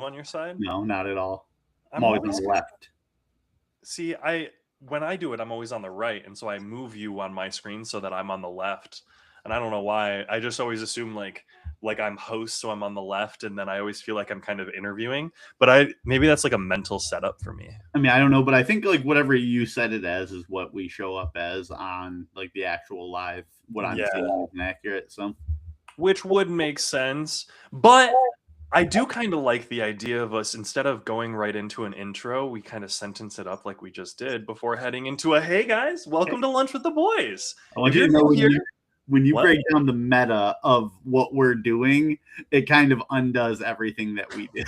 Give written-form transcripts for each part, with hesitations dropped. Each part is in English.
bottom on your side? No, not at all. I'm I'm always on always the left. see. When I do it, I'm always on the right, and so I move you on my screen so that I'm on the left. And I don't know why. I just always assume like I'm host, so I'm on the left, and then I always feel like I'm kind of interviewing. But maybe that's like a mental setup for me. I mean, I don't know, but I think like whatever you set it as is what we show up as on like the actual live. What I'm Yeah, seeing is inaccurate. So which would make sense, but I do kind of like the idea of us instead of going right into an intro, we kind of sentence it up like we just did before heading into a hey guys, welcome to lunch with the boys. I want If you you're to know new here, when you what? break down the meta of what we're doing, it kind of undoes everything that we do.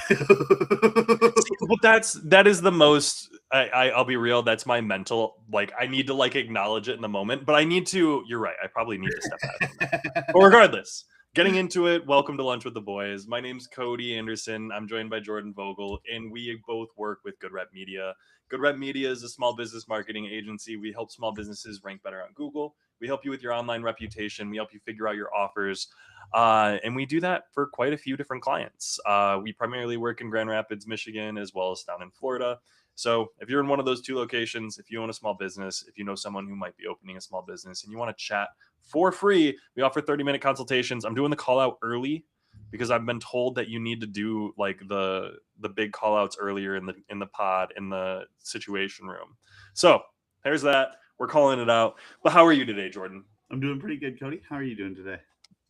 See, but that is the most. I'll be real. That's my mental. Like I need to like acknowledge it in the moment, but I need to. You're right. I probably need to step back from that. But regardless, getting into it. Welcome to lunch with the boys. My name's Cody Anderson. I'm joined by Jordan Vogel, and we both work with Good Rep Media. Good Rep Media is a small business marketing agency. We help small businesses rank better on Google. We help you with your online reputation. We help you figure out your offers. And we do that for quite a few different clients. We primarily work in Grand Rapids, Michigan, as well as down in Florida. So if you're in one of those two locations, if you own a small business, if you know someone who might be opening a small business and you want to chat for free, we offer 30-minute consultations. I'm doing the call out early because I've been told that you need to do like the big call outs earlier in the pod in the situation room. So there's that. We're calling it out. But how are you today, Jordan? I'm doing pretty good, Cody. How are you doing today?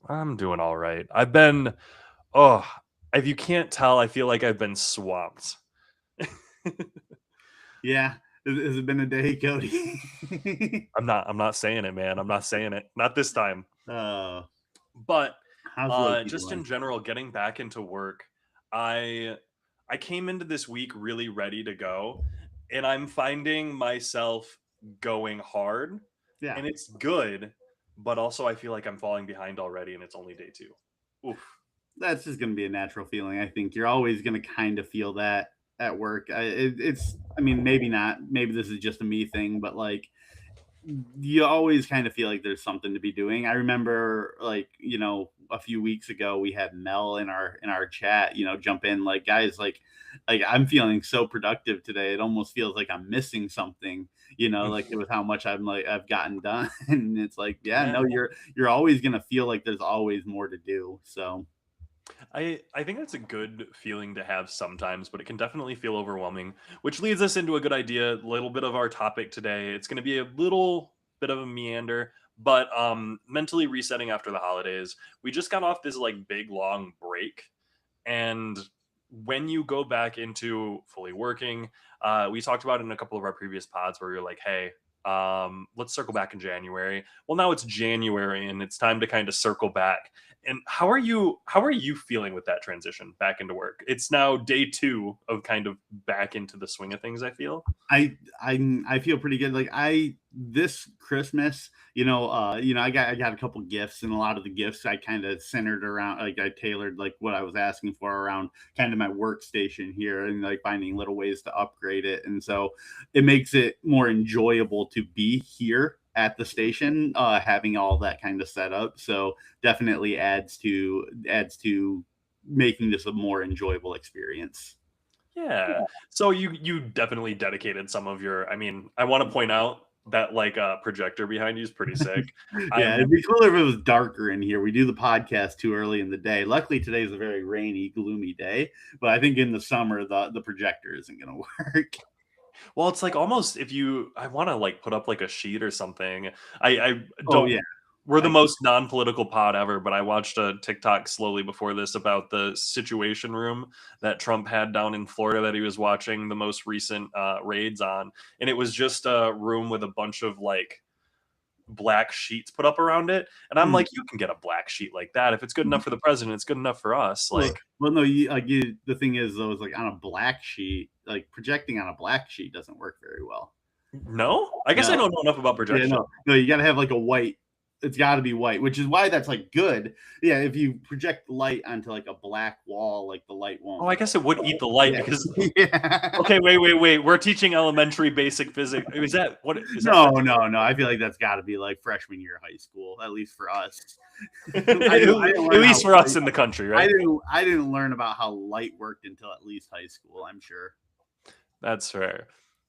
I'm doing all right. I've been, oh, if you can't tell, I feel like I've been swamped. Yeah. Has it been a day, Cody? I'm not saying it, man. I'm not saying it. Not this time. But How's Loki just doing? in general, getting back into work, I I came into this week really ready to go, and I'm finding myself going hard, Yeah. and it's good, but also I feel like I'm falling behind already, and it's only day 2. Oof. That's just going to be a natural feeling. I think you're always going to kind of feel that at work. I mean, maybe not. Maybe this is just a me thing, but like, you always kind of feel like there's something to be doing. I remember like, a few weeks ago we had Mel in our chat, jump in like, guys, like I'm feeling so productive today. It almost feels like I'm missing something, like with how much I've gotten done. And it's like, yeah, Yeah. no, you're always going to feel like there's always more to do. So I think that's a good feeling to have sometimes, but it can definitely feel overwhelming, which leads us into a good idea, a little bit of our topic today. It's going to be a little bit of a meander, but mentally resetting after the holidays. We just got off this like big long break, and when you go back into fully working, we talked about it in a couple of our previous pods where we were like, hey, let's circle back in January. Well, now it's January and it's time to kind of circle back. And how are you feeling with that transition back into work? It's now day 2 of kind of back into the swing of things, I feel. I feel pretty good. Like this Christmas, I got a couple gifts, and a lot of the gifts I kind of centered around, like I tailored like what I was asking for around kind of my workstation here, and like finding little ways to upgrade it, and so it makes it more enjoyable to be here at the station, having all that kind of set up. So definitely adds to making this a more enjoyable experience. Yeah. So you definitely dedicated some of your, I mean, I want to point out that like projector behind you is pretty sick. Yeah, I'm it'd be cooler if it was darker in here. We do the podcast too early in the day. Luckily, today is a very rainy, gloomy day. But I think in the summer, the projector isn't going to work. well, it's like almost if you I want to like put up like a sheet or something. I Oh don't yeah, we're the I, most non-political pod ever, but I watched a TikTok slowly before this about the situation room that Trump had down in Florida that he was watching the most recent raids on, and it was just a room with a bunch of like black sheets put up around it, and I'm like, you can get a black sheet like that if it's good enough for the president, it's good enough for us. Like, well, no, the thing is though, is like on a black sheet, like projecting on a black sheet doesn't work very well. no, I guess I No, don't know enough about yeah, projection. no, you got to have like a white It's got to be white, which is why that's like good. Yeah, if you project the light onto like a black wall, like the light Oh, won't. I guess it would eat the light Yeah, because yeah. okay, wait. We're teaching elementary basic physics. Is that what is that? No, no, no. I feel like that's got to be like freshman year of high school, at least for us. I didn't At learn how least for us light. in the country, right? I didn't learn about how light worked until at least high school. I'm sure. That's fair.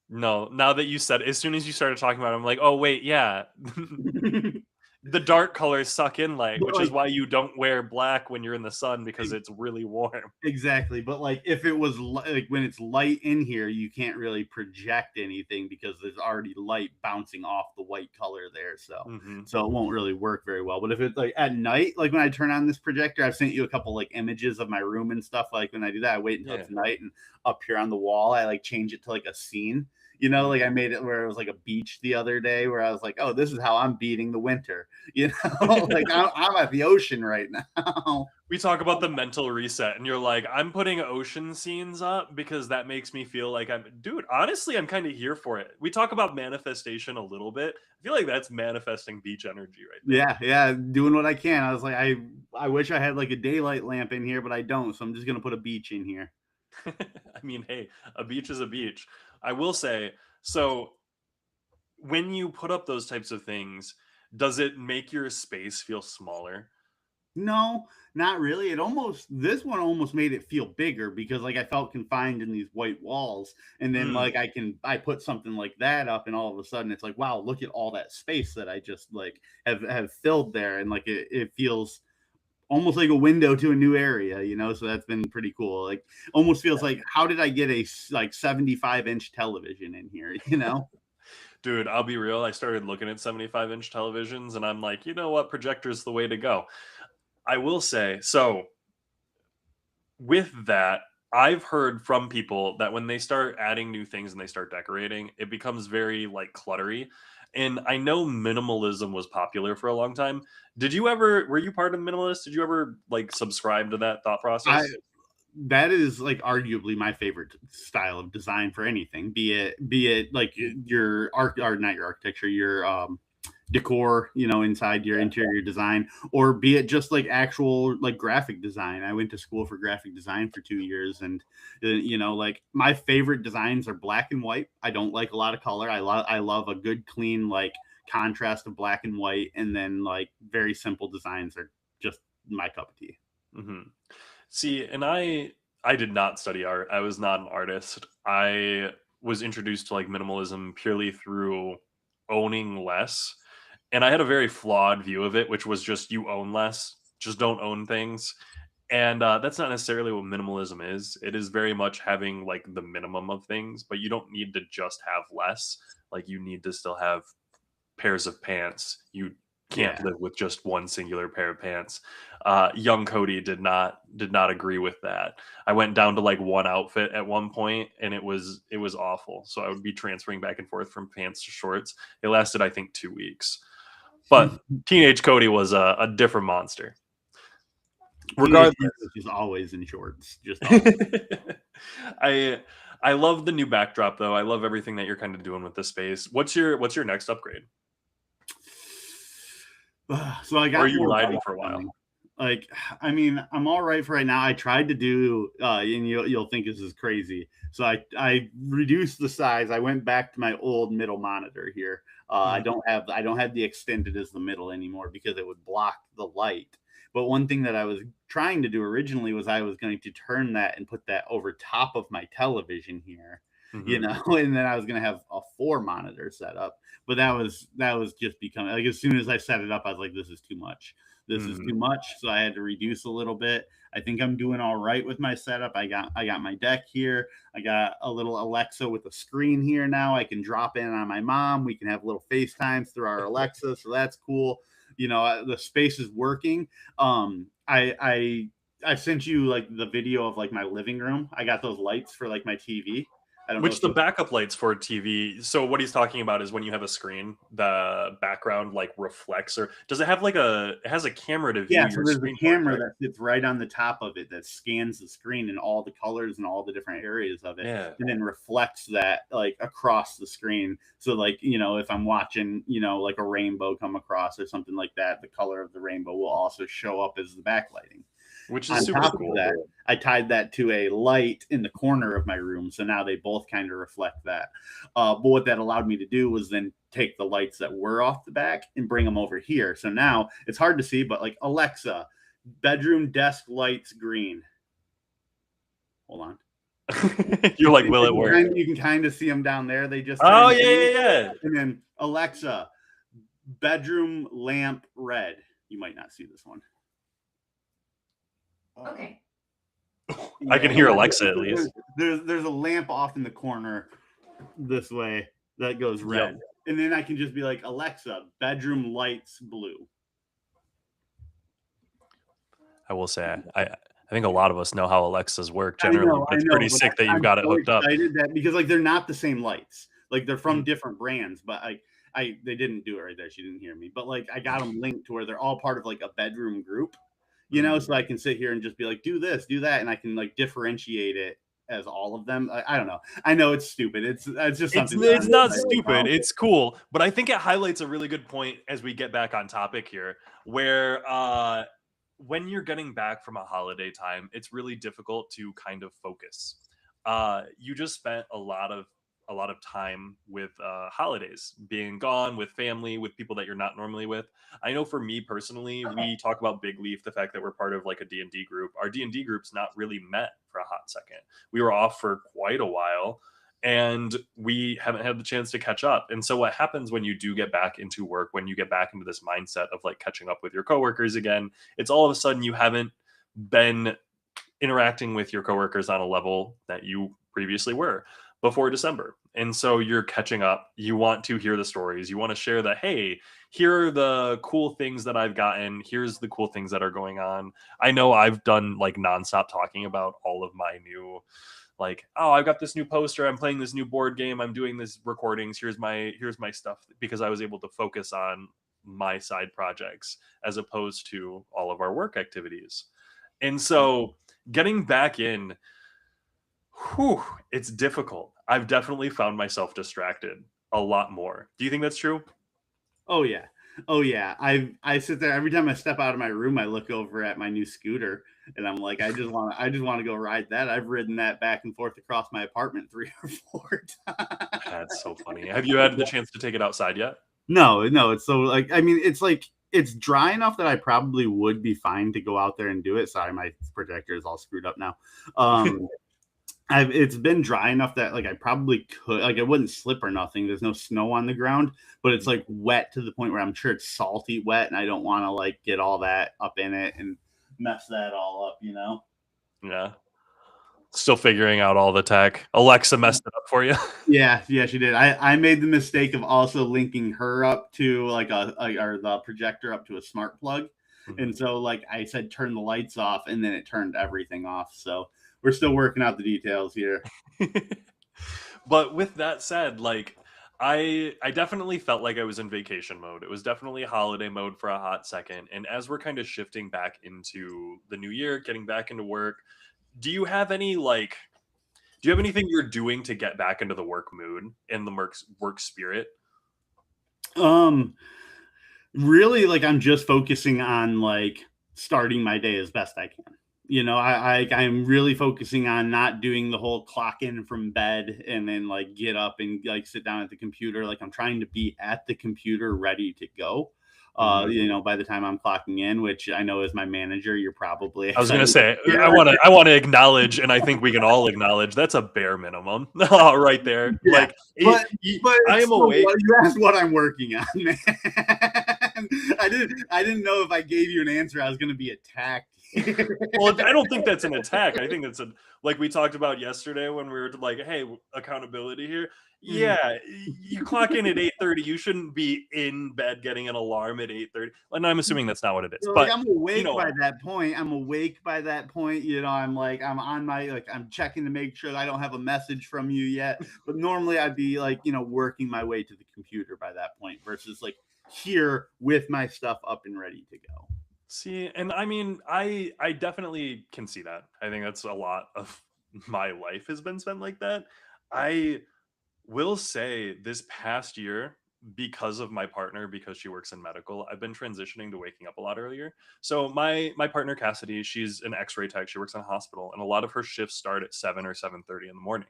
No, now that you said, as soon as you started talking about it, I'm like, oh wait, yeah. The dark colors suck in light, But which is like why you don't wear black when you're in the sun because it's really warm. exactly, but like if it was like when it's light in here, you can't really project anything because there's already light bouncing off the white color there. So Hmm. so it won't really work very well. But if it's like at night, like when I turn on this projector, I've sent you a couple like images of my room and stuff. Like when I do that, I wait until Yeah. it's night and up here on the wall, I like change it to like a scene. You know, like I made it where it was like a beach the other day where I was like, oh, this is how I'm beating the winter. You know, like I'm at the ocean right now. We talk about the mental reset, and you're like, I'm putting ocean scenes up because that makes me feel like dude, honestly, I'm kind of here for it. We talk about manifestation a little bit. I feel like that's manifesting beach energy right there. Yeah, yeah, doing what I can. I was like, I wish I had like a daylight lamp in here, but I don't. So I'm just gonna put a beach in here. I mean, hey, a beach is a beach. I will say, so when you put up those types of things, does it make your space feel smaller? No, not really. It almost this one almost made it feel bigger because like I felt confined in these white walls. And then Mm, like I put something like that up and all of a sudden it's like, wow, look at all that space that I just like have filled there. And like it feels almost like a window to a new area, you know. So that's been pretty cool. Like almost feels like how did I get a like 75-inch television in here, you know? dude, I'll be real. I started looking at 75-inch televisions and I'm like, you know what? Projector's the way to go. I will say, so with that, I've heard from people that when they start adding new things and they start decorating, it becomes very like cluttery. And I know minimalism was popular for a long time. Were you part of minimalist? Did you ever like subscribe to that thought I process? that is like arguably my favorite style of design for anything, be it like your art or not your architecture, your decor, you know, inside your Yeah. interior design, or be it just like actual like graphic design. I went to school for graphic design for 2 years, and you know, like my favorite designs are black and white. I don't like a lot of color. I love a good clean like contrast of black and white, and then like very simple designs are just my cup of tea. Hmm. See, and I did not study art. I was not an artist. I was introduced to like minimalism purely through owning less. And I had a very flawed view of it, which was just you own less, just don't own things. And that's not necessarily what minimalism is. It is very much having like the minimum of things, but you don't need to just have less. Like you need to still have pairs of pants. You can't Yeah. live with just one singular pair of pants. Young Cody did not agree with that. I went down to like one outfit at one point, and it was awful. So I would be transferring back and forth from pants to shorts. It lasted, I think, 2 weeks. But teenage Cody was a different monster. Teenage Regardless, Mutant is always in shorts, just always. I I love the new backdrop though. I love everything that you're kind of doing with this space. What's your next upgrade? So I Or are got you more riding lights for a while? coming. Like, I mean, I'm all right for right now. I tried to do, and you'll think this is crazy. So I reduced the size. I went back to my old middle monitor here. Mhm. I don't have the extended as the middle anymore because it would block the light. But one thing that I was trying to do originally was I was going to turn that and put that over top of my television here, you Mhm. know, and then I was going to have a four monitor setup. But that was just becoming like as soon as I set it up, I was like, this is too much. This is Mhm. too much. So I had to reduce a little bit. I think I'm doing all right with my setup. I got my deck here. I got a little Alexa with a screen here now. I can drop in on my mom. We can have little FaceTimes through our Alexa. So that's cool. You know, the space is working. I sent you like the video of like my living room. I got those lights for like my TV. I don't know Which if the backup lights for TV. So what he's talking about is when you have a screen, the background like reflects, or does it have like it has a camera to view Yeah, so your there's a screen, camera right? that sits right on the top of it that scans the screen and all the colors and all the different areas of it, Yeah. and then reflects that like across the screen. So like, if I'm watching, like a rainbow come across or something like that, the color of the rainbow will also show up as the backlighting. Which is On super top of cool. that, I tied that to a light in the corner of my room, so now they both kind of reflect that. But what that allowed me to do was then take the lights that were off the back and bring them over here. So now it's hard to see, but like Alexa, bedroom desk lights green. Hold on. You're like, will it work? You can kind of see them down there. They just Oh turned green. yeah. And then Alexa, bedroom lamp red. You might not see this one. Okay. I can hear Alexa at least. There's a lamp off in the corner this way that goes red. Yep. And then I can just be like, Alexa, bedroom lights blue. I will say, I think a lot of us know how Alexas work generally, but it's pretty sick that you've got it hooked up. Because like they're not the same lights. Like they're from different brands, but they didn't do it right there. She didn't hear me. But like I got them linked to where they're all part of like a bedroom group. So I can sit here and just be like, do this, do that, and I can like differentiate it as all of them. I don't know. I know it's stupid. It's just something. It's not stupid. It's cool, but I think it highlights a really good point as we get back on topic here, where when you're getting back from a holiday time, it's really difficult to kind of focus. You just spent a lot of time with holidays, being gone with family, with people that you're not normally with. I know for me personally, we talk about Big Leaf, the fact that we're part of like a D&D group. Our D&D group's not really met for a hot second. We were off for quite a while and we haven't had the chance to catch up. And so what happens when you do get back into work, when you get back into this mindset of like catching up with your coworkers again, it's all of a sudden you haven't been interacting with your coworkers on a level that you previously were before December. And so you're catching up. You want to hear the stories. You want to share that, hey, here are the cool things that I've gotten. Here's the cool things that are going on. I know I've done like nonstop talking about all of my new, like, oh, I've got this new poster. I'm playing this new board game. I'm doing this recordings. Here's my stuff, because I was able to focus on my side projects as opposed to all of our work activities. And so getting back in, it's difficult. I've definitely found myself distracted a lot more. Do you think that's true? Oh yeah. I sit there every time I step out of my room. I look over at my new scooter, and I'm like, I just want to go ride that. I've ridden that back and forth across my apartment 3 or 4 times. That's so funny. Have you had the chance to take it outside yet? No. It's so like, I mean, it's like it's dry enough that I probably would be fine to go out there and do it. Sorry, my projector is all screwed up now. It's been dry enough that like I probably could, like, it wouldn't slip or nothing. There's no snow on the ground, but it's like wet to the point where I'm sure it's salty wet, and I don't want to like get all that up in it and mess that all up, Yeah. Still figuring out all the tech. Alexa messed it up for you. Yeah, she did. I made the mistake of also linking her up to like or the projector up to a smart plug. Mm-hmm. And so like I said, turn the lights off, and then it turned everything off. So we're still working out the details here. But with that said, like I definitely felt like I was in vacation mode. It was definitely holiday mode for a hot second. And as we're kind of shifting back into the new year, getting back into work, do you have anything you're doing to get back into the work mood and the work spirit? Really, like I'm just focusing on like starting my day as best I can. I'm really focusing on not doing the whole clock in from bed and then like get up and like sit down at the computer. Like I'm trying to be at the computer ready to go. By the time I'm clocking in, which I know as my manager, you're probably excited. I was going to say, I want to acknowledge, and I think we can all acknowledge that's a bare minimum right there. Yeah. Like, but I am awake. You asked what I'm working on, man. I didn't know if I gave you an answer, I was going to be attacked Well, I don't think that's an attack. I think that's like we talked about yesterday when we were like, hey, accountability here. Mhm. Yeah, you clock in at 8:30. You shouldn't be in bed getting an alarm at 8:30. And I'm assuming that's not what it is. So, like, But I'm you awake by know, that point. I'm awake by that point. I'm like, I'm on my, like, I'm checking to make sure that I don't have a message from you yet. But normally I'd be like, working my way to the computer by that point versus like here with my stuff up and ready to go. see, and I mean, I definitely can see that. I think that's a lot of my life has been spent like that. I will say this past year, because of my partner, because she works in medical, I've been transitioning to waking up a lot earlier. So my partner Cassidy, she's an X-ray tech. She works in a hospital, and a lot of her shifts start at 7 or 7:30 in the morning.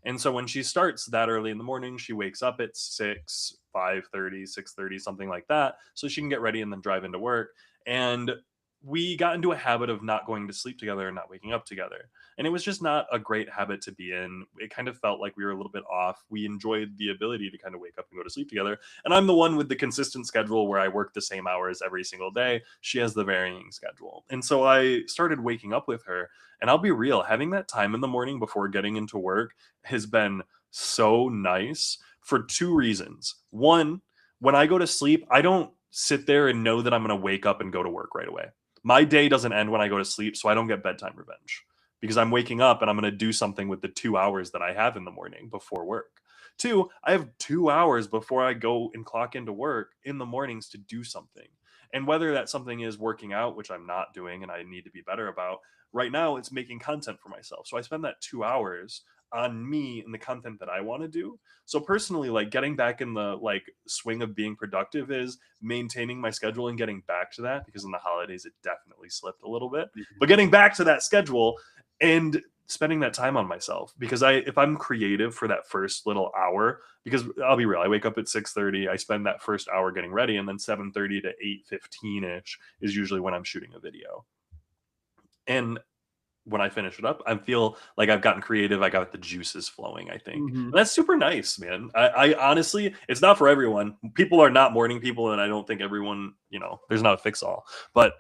And so when she starts that early in the morning, she wakes up at 6, 5:30, 6:30, something like that, so she can get ready and then drive into work. And we got into a habit of not going to sleep together and not waking up together, and it was just not a great habit to be in. It kind of felt like we were a little bit off. We enjoyed the ability to kind of wake up and go to sleep together. And I'm the one with the consistent schedule where I work the same hours every single day. She has the varying schedule. And so I started waking up with her. And I'll be real, having that time in the morning before getting into work has been so nice for two reasons. One, when I go to sleep, I don't sit there and know that I'm going to wake up and go to work right away. My day doesn't end when I go to sleep, so I don't get bedtime revenge because I'm waking up and I'm going to do something with the 2 hours that I have in the morning before work. Two, I have 2 hours before I go and clock into work in the mornings to do something. And whether that something is working out, which I'm not doing and I need to be better about, right now it's making content for myself. So I spend that 2 hours on me and the content that I want to do. So personally, like getting back in the like swing of being productive is maintaining my schedule and getting back to that, because in the holidays it definitely slipped a little bit. But getting back to that schedule and spending that time on myself, because if I'm creative for that first little hour, because I'll be real, I wake up at 6:30, I spend that first hour getting ready, and then 7:30 to 8:15 ish is usually when I'm shooting a video. And when I finish it up, I feel like I've gotten creative. I got the juices flowing, I think. Mhm. And that's super nice, man. I honestly, it's not for everyone. People are not morning people, and I don't think everyone, there's not a fix all. But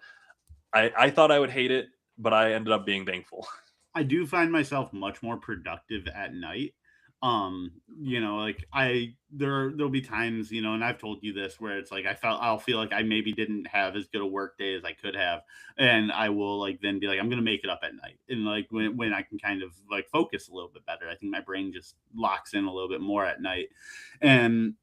I thought I would hate it, but I ended up being thankful. I do find myself much more productive at night. Like there'll be times, and I've told you this, where it's like I'll feel like I maybe didn't have as good a work day as I could have. And I will like then be like, I'm gonna make it up at night. And like when I can kind of like focus a little bit better. I think my brain just locks in a little bit more at night. And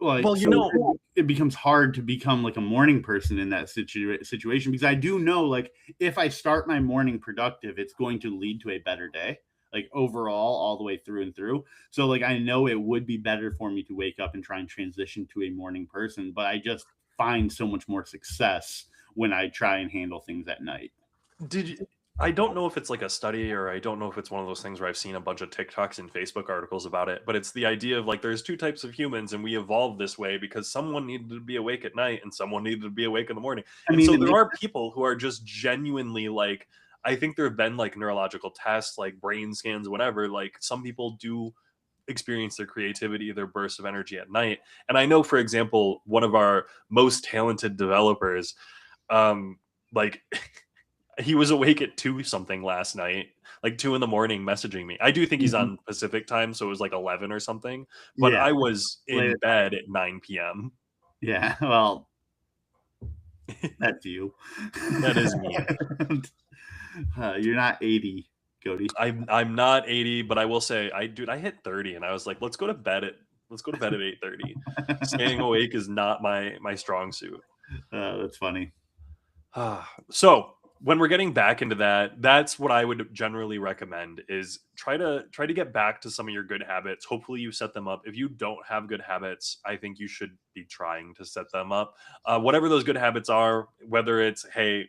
like Well, so it becomes hard to become like a morning person in that situation, because I do know, like, if I start my morning productive, it's going to lead to a better day, like overall all the way through and through. So like I know it would be better for me to wake up and try and transition to a morning person, but I just find so much more success when I try and handle things at night. did you? I don't know if it's like a study, or I don't know if it's one of those things where I've seen a bunch of TikToks and Facebook articles about it, but it's the idea of like there's two types of humans and we evolved this way because someone needed to be awake at night and someone needed to be awake in the morning. I And mean, so it there makes are people who are just genuinely like, I think there have been like neurological tests, like brain scans, whatever. Like some people do experience their creativity, their bursts of energy at night. And I know, for example, one of our most talented developers, like he was awake at 2 something last night, like 2 in the morning messaging me. I do think he's Mhm. on Pacific time, so it was like 11 or something, but Yeah, I was late in at night. bed at 9 p.m. Yeah, well, that's you. That is me. You're not 80, Cody. I'm not 80, but I will say I hit 30 and I was like, let's go to bed at 8:30. Staying awake is not my strong suit. That's funny. So when we're getting back into that, that's what I would generally recommend is try to get back to some of your good habits. Hopefully you set them up. If you don't have good habits, I think you should be trying to set them up. Whatever those good habits are, whether it's, hey,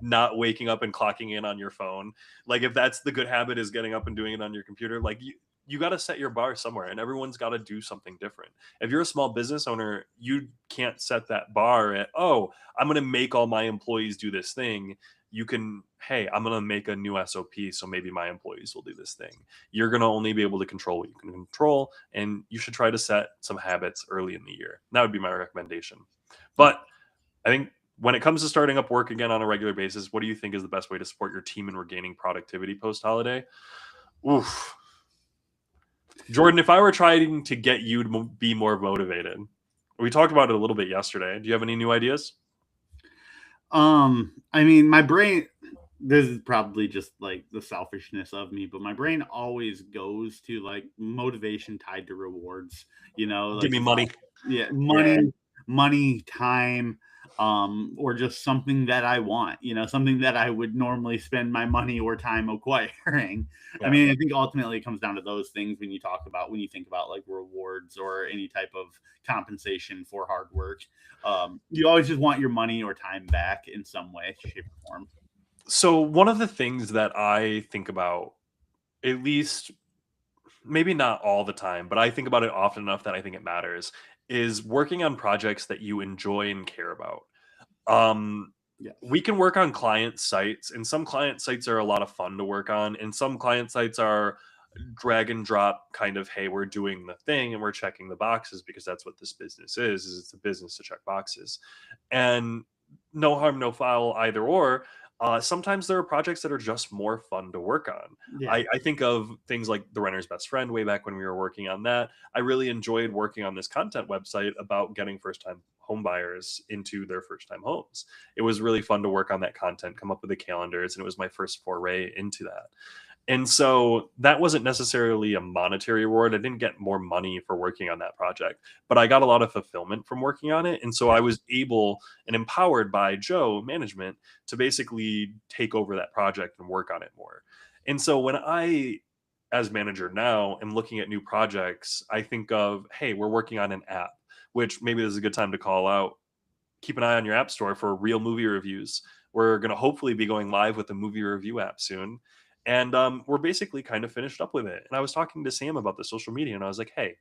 not waking up and clocking in on your phone, like if that's the good habit is getting up and doing it on your computer, like you got to set your bar somewhere, and everyone's got to do something different. If you're a small business owner, you can't set that bar at, oh, I'm going to make all my employees do this thing. You can, hey, I'm going to make a new SOP, so maybe my employees will do this thing. You're going to only be able to control what you can control, and you should try to set some habits early in the year. That would be my recommendation. But I think When it comes to starting up work again on a regular basis, what do you think is the best way to support your team in regaining productivity post-holiday? Oof. Jordan, if I were trying to get you to be more motivated, we talked about it a little bit yesterday. Do you have any new ideas? I mean, my brain, this is probably just like the selfishness of me, but my brain always goes to like motivation tied to rewards, Give like me money. yeah, Yeah. money, time, or just something that I want, something that I would normally spend my money or time acquiring. I Yeah. mean, I think ultimately it comes down to those things when you think about like rewards or any type of compensation for hard work. You always just want your money or time back in some way, shape, or form. So one of the things that I think about, at least maybe not all the time, but I think about it often enough that I think it matters, is working on projects that you enjoy and care about. Um, Yes. we can work on client sites, and some client sites are a lot of fun to work on, and some client sites are drag and drop kind of, hey, we're doing the thing and we're checking the boxes because that's what this business is it's a business to check boxes. And no harm, no foul either or. Sometimes there are projects that are just more fun to work on. Yeah. I think of things like The Renter's Best Friend way back when we were working on that. I really enjoyed working on this content website about getting first time home buyers into their first time homes. It was really fun to work on that content, come up with the calendars, and it was my first foray into that. And so that wasn't necessarily a monetary reward. I didn't get more money for working on that project, but I got a lot of fulfillment from working on it. And so I was able and empowered by Joe management to basically take over that project and work on it more. And so when I, as manager now, am looking at new projects, I think of, hey, we're working on an app, which maybe this is a good time to call out. Keep an eye on your app store for real movie reviews. We're going to hopefully be going live with a movie review app soon. And we're basically kind of finished up with it. And I was talking to Sam about the social media, and I was like, hey,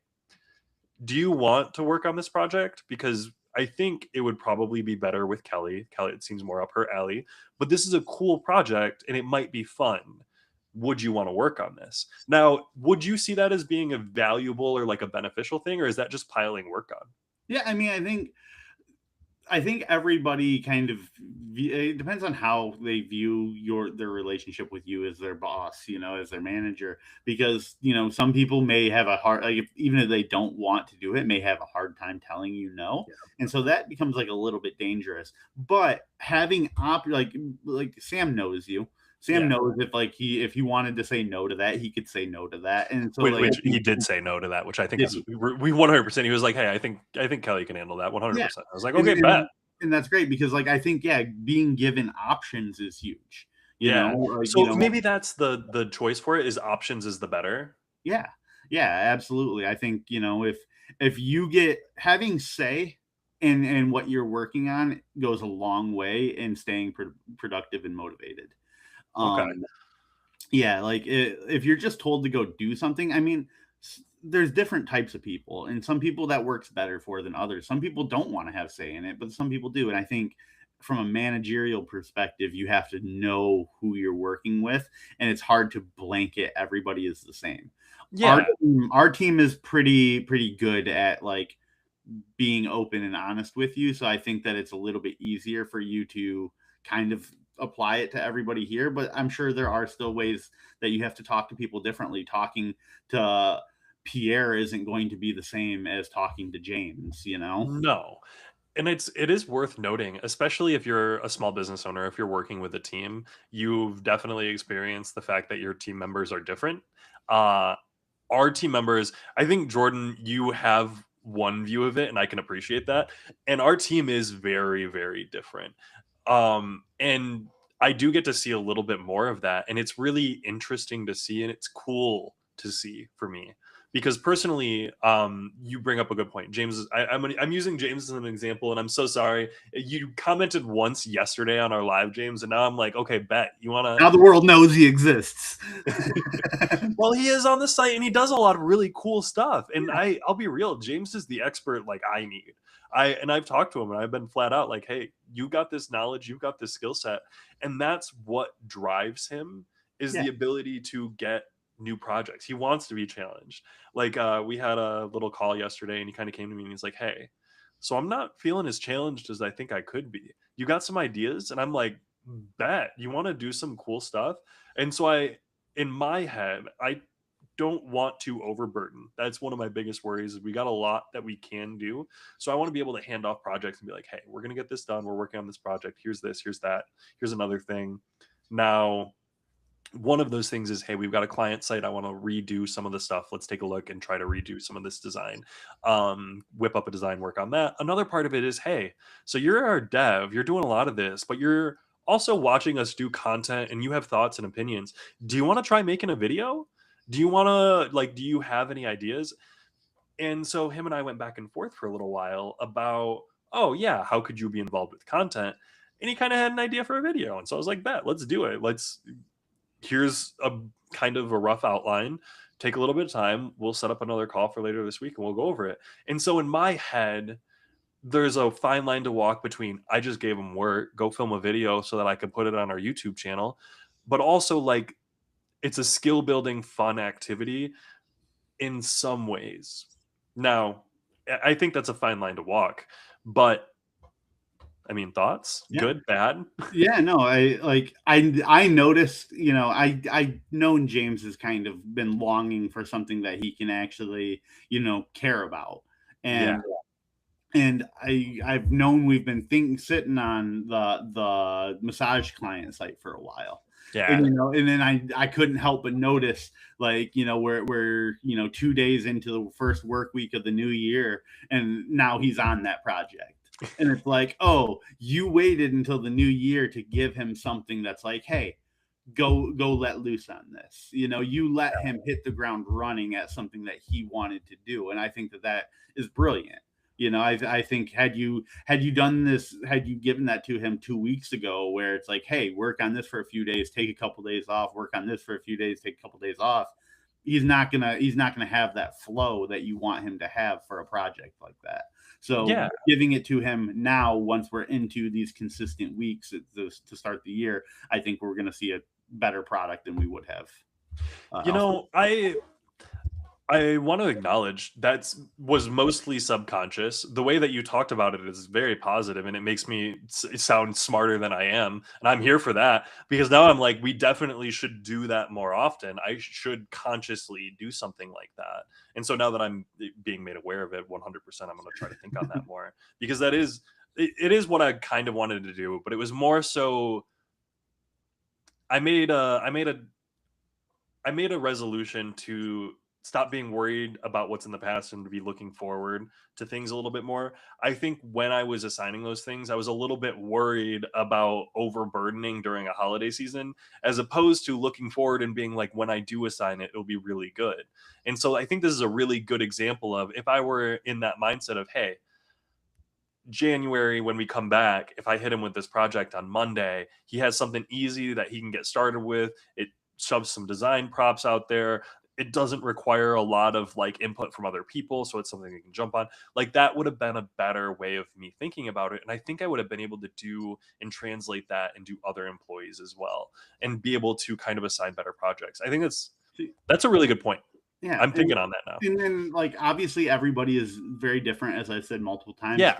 do you want to work on this project? Because I think it would probably be better with Kelly. Kelly, it seems more up her alley, but this is a cool project and it might be fun. Would you want to work on this? Now, would you see that as being a valuable or like a beneficial thing, or is that just piling work on? Yeah, I mean, I think everybody kind of it depends on how they view their relationship with you as their boss, as their manager. Because some people may have a hard like even if they don't want to do it, may have a hard time telling you no, and so that becomes like a little bit dangerous. But having like Sam knows you. Sam Yeah. knows if he wanted to say no to that, he could say no to that, and so Which he did say no to that, which I think did is he? we 100%. He was like, "Hey, I think Kelly can handle that 100%." I was like, and, "Okay, bet." and and that's great because like I think being given options is huge. Yeah. Like So maybe that's the choice for it, is options is the better. yeah, yeah, absolutely. I think if you get having say in what you're working on goes a long way in staying productive and motivated. Okay. Um, Yeah, like if you're just told to go do something, I mean, there's different types of people, and some people that works better for than others. Some people don't want to have say in it, but some people do. And I think from a managerial perspective, you have to know who you're working with, and it's hard to blanket everybody is the same. Our Yeah. our team is pretty good at like being open and honest with you. So I think that it's a little bit easier for you to kind of apply it to everybody here. But I'm sure there are still ways that you have to talk to people differently. Talking to Pierre isn't going to be the same as talking to James. No. And it is worth noting, especially if you're a small business owner, if you're working with a team, you've definitely experienced the fact that your team members are different. Uh our team members, I think Jordan, you have one view of it and I can appreciate that. And our team is very, very different. And I do get to see a little bit more of that. And it's really interesting to see and it's cool to see for me. Because personally, you bring up a good point. James, I'm using James as an example, and I'm so sorry. You commented once yesterday on our live, James, and now I'm like, okay, bet you want to. Now the world knows he exists. Well, he is on the site and he does a lot of really cool stuff. And I'll be real, James is the expert like I need. I've talked to him and I've been flat out like, hey, you got this knowledge, you've got this skill set. And that's what drives him, is Yeah. the ability to get new projects. He wants to be challenged. Like we had a little call yesterday and he kind of came to me and he's like, hey, So I'm not feeling as challenged as I think I could be. You got some ideas? And I'm like, bet you want to do some cool stuff. And so in my head, I don't want to overburden. That's one of my biggest worries is we got a lot that we can do. So I want to be able to hand off projects and be like, hey, we're going to get this done. We're working on this project. Here's this, here's that. Here's another thing. Now, one of those things is, hey, we've got a client site. I want to redo some of the stuff. Let's take a look and try to redo some of this design. Whip up a design, work on that. Another part of it is, hey, so you're our dev, you're doing a lot of this, but you're also watching us do content and you have thoughts and opinions. Do you want to try making a video? Do you want to, like, do you have any ideas? And so him and I went back and forth for a little while about, oh yeah, how could you be involved with content? And he kind of had an idea for a video. And so I was like, bet, let's do it. Here's a kind of a rough outline. Take a little bit of time. We'll set up another call for later this week and we'll go over it. And so in my head, there's a fine line to walk between I just gave him work, go film a video so that I could put it on our YouTube channel, but also like it's a skill building fun activity in some ways. Now, I think that's a fine line to walk, but I mean, thoughts? Yeah. Good, bad? Yeah, no, I noticed, I known James has kind of been longing for something that he can actually, care about. Yeah. And I've known we've been sitting on the massage client site for a while. Yeah. And then I couldn't help but notice, like, we're 2 days into the first work week of the new year, and now he's on that project. And it's like, oh, you waited until the new year to give him something that's like, hey, go let loose on this. You let him hit the ground running at something that he wanted to do, and I think that is brilliant. I think had you done this, had you given that to him 2 weeks ago, where it's like, hey, work on this for a few days, take a couple days off, work on this for a few days, take a couple days off, he's not gonna have that flow that you want him to have for a project like that. So Yeah. giving it to him now, once we're into these consistent weeks to start the year, I think we're going to see a better product than we would have. I want to acknowledge that was mostly subconscious. The way that you talked about it is very positive, and it makes me sound smarter than I am. And I'm here for that because now I'm like, we definitely should do that more often. I should consciously do something like that. And so now that I'm being made aware of it 100%, I'm going to try to think on that more because it is what I kind of wanted to do, but it was more so I made a resolution to stop being worried about what's in the past and to be looking forward to things a little bit more. I think when I was assigning those things, I was a little bit worried about overburdening during a holiday season, as opposed to looking forward and being like, when I do assign it, it'll be really good. And so I think this is a really good example of if I were in that mindset of, hey, January when we come back, if I hit him with this project on Monday, he has something easy that he can get started with. It shoves some design props out there. It doesn't require a lot of like input from other people, so it's something he can jump on. Like that would have been a better way of me thinking about it, and I think I would have been able to do and translate that into other employees as well, and be able to kind of assign better projects. I think that's a really good point. Yeah, I'm thinking on that now. And then, like, obviously, everybody is very different, as I've said multiple times. Yeah.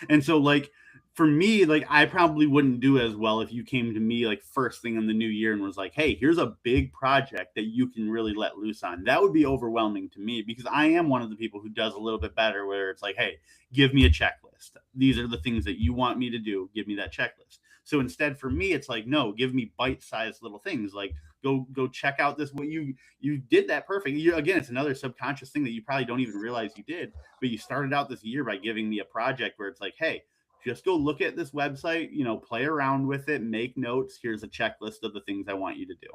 And so, like, for me, like, I probably wouldn't do as well if you came to me, like, first thing in the new year and was like, hey, here's a big project that you can really let loose on. That would be overwhelming to me because I am one of the people who does a little bit better where it's like, hey, give me a checklist. These are the things that you want me to do. Give me that checklist. So instead, for me, it's like, no, give me bite-sized little things like, go check out this. What you did that perfect. Again, it's another subconscious thing that you probably don't even realize you did, but you started out this year by giving me a project where it's like, hey, just go look at this website, play around with it, make notes. Here's a checklist of the things I want you to do.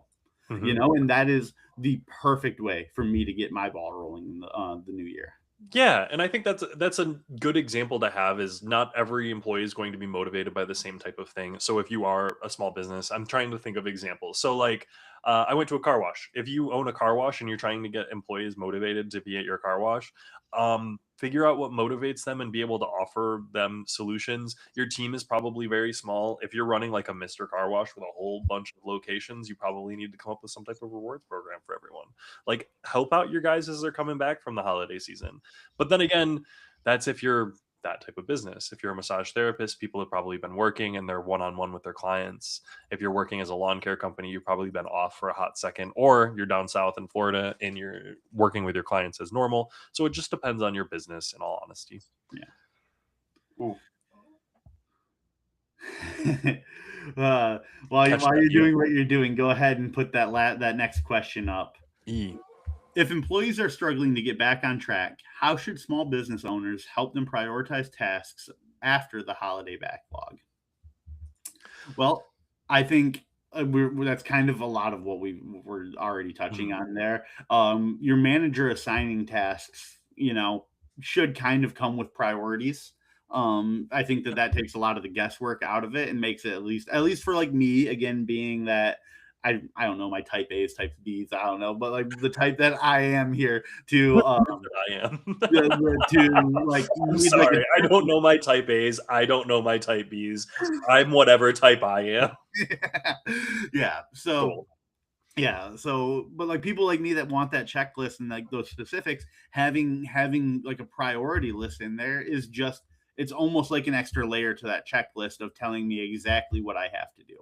Mm-hmm. And that is the perfect way for me to get my ball rolling in the new year. Yeah, and I think that's a good example to have. Is not every employee is going to be motivated by the same type of thing. So if you are a small business, I'm trying to think of examples. So like I went to a car wash. If you own a car wash and you're trying to get employees motivated to be at your car wash, figure out what motivates them and be able to offer them solutions. Your team is probably very small. If you're running like a Mr. Car Wash with a whole bunch of locations, you probably need to come up with some type of rewards program for everyone. Like help out your guys as they're coming back from the holiday season. But then again, that's if you're that type of business. If you're a massage therapist, people have probably been working and they're one-on-one with their clients. If you're working as a lawn care company, you've probably been off for a hot second, or you're down south in Florida and you're working with your clients as normal. So it just depends on your business, in all honesty. Yeah. Ooh, While catch that you're you. doing what you're doing, go ahead and put that next question up. E. If employees are struggling to get back on track, how should small business owners help them prioritize tasks after the holiday backlog? Well, I think that's kind of a lot of what we're already touching Mhm. on there. Your manager assigning tasks, should kind of come with priorities. I think that takes a lot of the guesswork out of it and makes it at least for like me again being that I don't know my type A's, type B's, I don't know, but like the type that I am here to I am. to like I'm need like a sorry. I don't know my type A's. I don't know my type B's. I'm whatever type I am. yeah. So Cool. yeah, so but like people like me that want that checklist and like those specifics, having like a priority list in there is just it's almost like an extra layer to that checklist of telling me exactly what I have to do.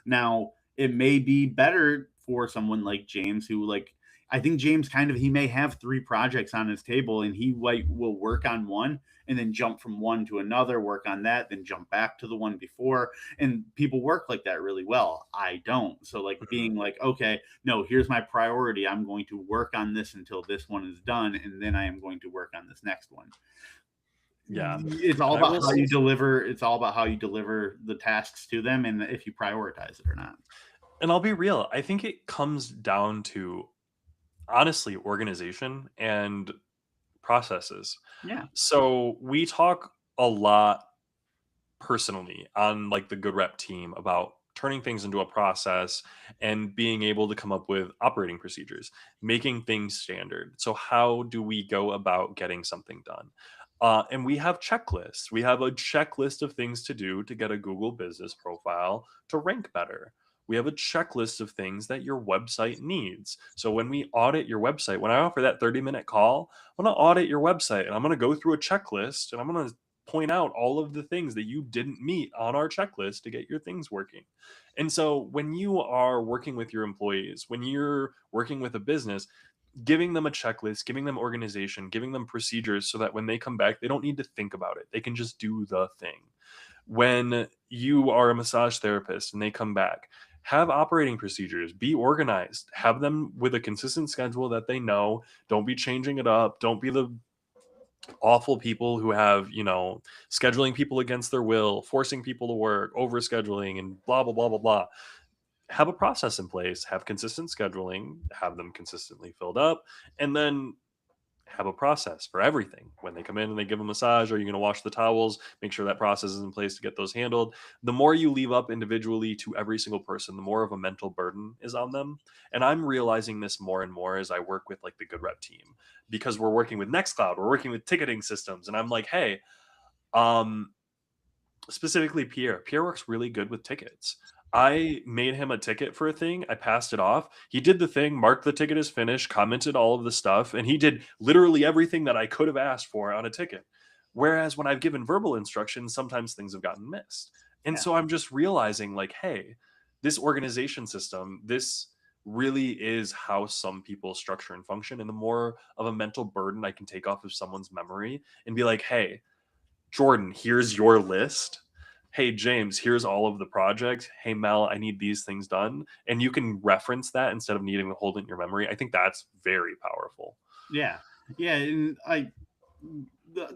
Now, it may be better for someone like James who like I think James kind of he may have three projects on his table and he like will work on one and then jump from one to another, work on that, then jump back to the one before. And people work like that really well. I don't. So like Mhm. being like, okay, no, here's my priority. I'm going to work on this until this one is done, and then I am going to work on this next one. Yeah. It's all And I about will how say, you deliver. It's all about how you deliver the tasks to them, and if you prioritize it or not. and I'll be real, I think it comes down to honestly organization and processes. Yeah, So we talk a lot personally on like the good rep team about turning things into a process and being able to come up with operating procedures, making things standard. So how do we go about getting something done? And we have checklists. We have a checklist of things to do to get a Google business profile to rank better. We have a checklist of things that your website needs. So when we audit your website, when I offer that 30-minute call, I'm going to audit your website and I'm going to go through a checklist and I'm going to point out all of the things that you didn't meet on our checklist to get your things working. And so when you are working with your employees, when you're working with a business, giving them a checklist, giving them organization, giving them procedures so that when they come back, they don't need to think about it. They can just do the thing. When you are a massage therapist and they come back, have operating procedures, be organized, have them with a consistent schedule that they know. Don't be changing it up. Don't be the awful people who have, scheduling people against their will, forcing people to work, over scheduling, and blah, blah, blah, blah, blah. Have a process in place, have consistent scheduling, have them consistently filled up, and then have a process for everything. When they come in and they give a massage, are you going to wash the towels? Make sure that process is in place to get those handled. The more you leave up individually to every single person, the more of a mental burden is on them. And I'm realizing this more and more as I work with like the good rep team because we're working with Nextcloud, we're working with ticketing systems, and I'm like, hey, um, specifically Pierre. Pierre works really good with tickets. I made him a ticket for a thing. I passed it off. He did the thing, marked the ticket as finished, commented all of the stuff, and he did literally everything that I could have asked for on a ticket. Whereas when I've given verbal instructions, sometimes things have gotten missed. And yeah, so I'm just realizing, like, hey, this organization system, this really is how some people structure and function. And the more of a mental burden I can take off of someone's memory and be like, hey, Jordan, here's your list. Hey, James, here's all of the projects. Hey, Mel, I need these things done. And you can reference that instead of needing to hold it in your memory. I think that's very powerful. yeah, yeah. And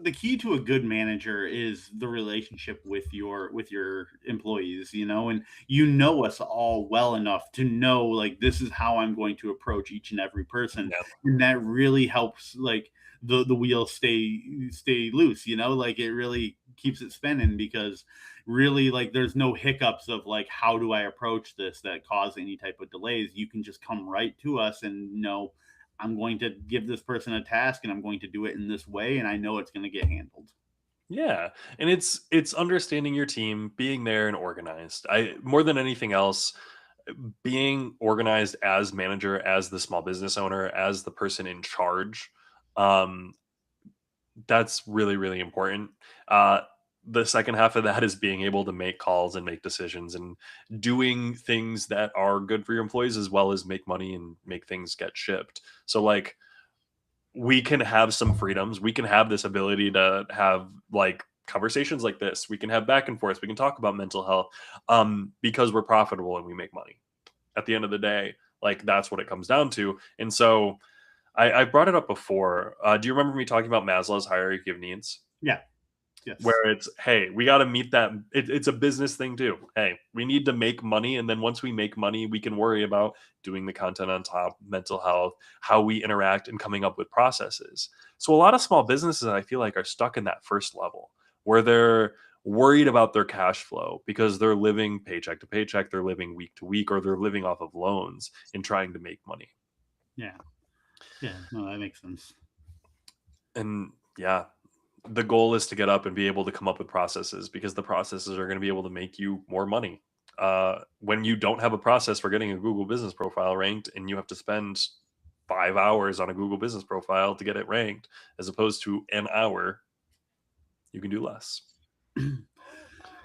the key to a good manager is the relationship with your employees, and us all well enough to know like this is how I'm going to approach each and every person, Yeah. and that really helps like the wheel stay loose, like it really keeps it spinning because really like there's no hiccups of like how do I approach this that cause any type of delays. You can just come right to us and I'm going to give this person a task and I'm going to do it in this way and I know it's going to get handled. Yeah. And it's understanding your team, being there and organized. I more than anything else, being organized as manager, as the small business owner, as the person in charge, um, That's really, really important. Uh, the second half of that is being able to make calls and make decisions and doing things that are good for your employees as well as make money and make things get shipped. So like we can have some freedoms. We can have this ability to have like conversations like this. We can have back and forth. We can talk about mental health because we're profitable and we make money. At the end of the day, like that's what it comes down to. And so I brought it up before. Do you remember me talking about Maslow's hierarchy of needs? Yeah. Yes. Where it's, hey, we got to meet that. It's a business thing too. Hey, we need to make money. And then once we make money, we can worry about doing the content on top, mental health, how we interact, and coming up with processes. So a lot of small businesses, I feel like, are stuck in that first level where they're worried about their cash flow because they're living paycheck to paycheck, they're living week to week, or they're living off of loans and trying to make money. Yeah. Yeah. No, that makes sense. And yeah, the goal is to get up and be able to come up with processes because the processes are going to be able to make you more money. When you don't have a process for getting a Google business profile ranked and you have to spend 5 hours on a Google business profile to get it ranked, as opposed to an hour, you can do less.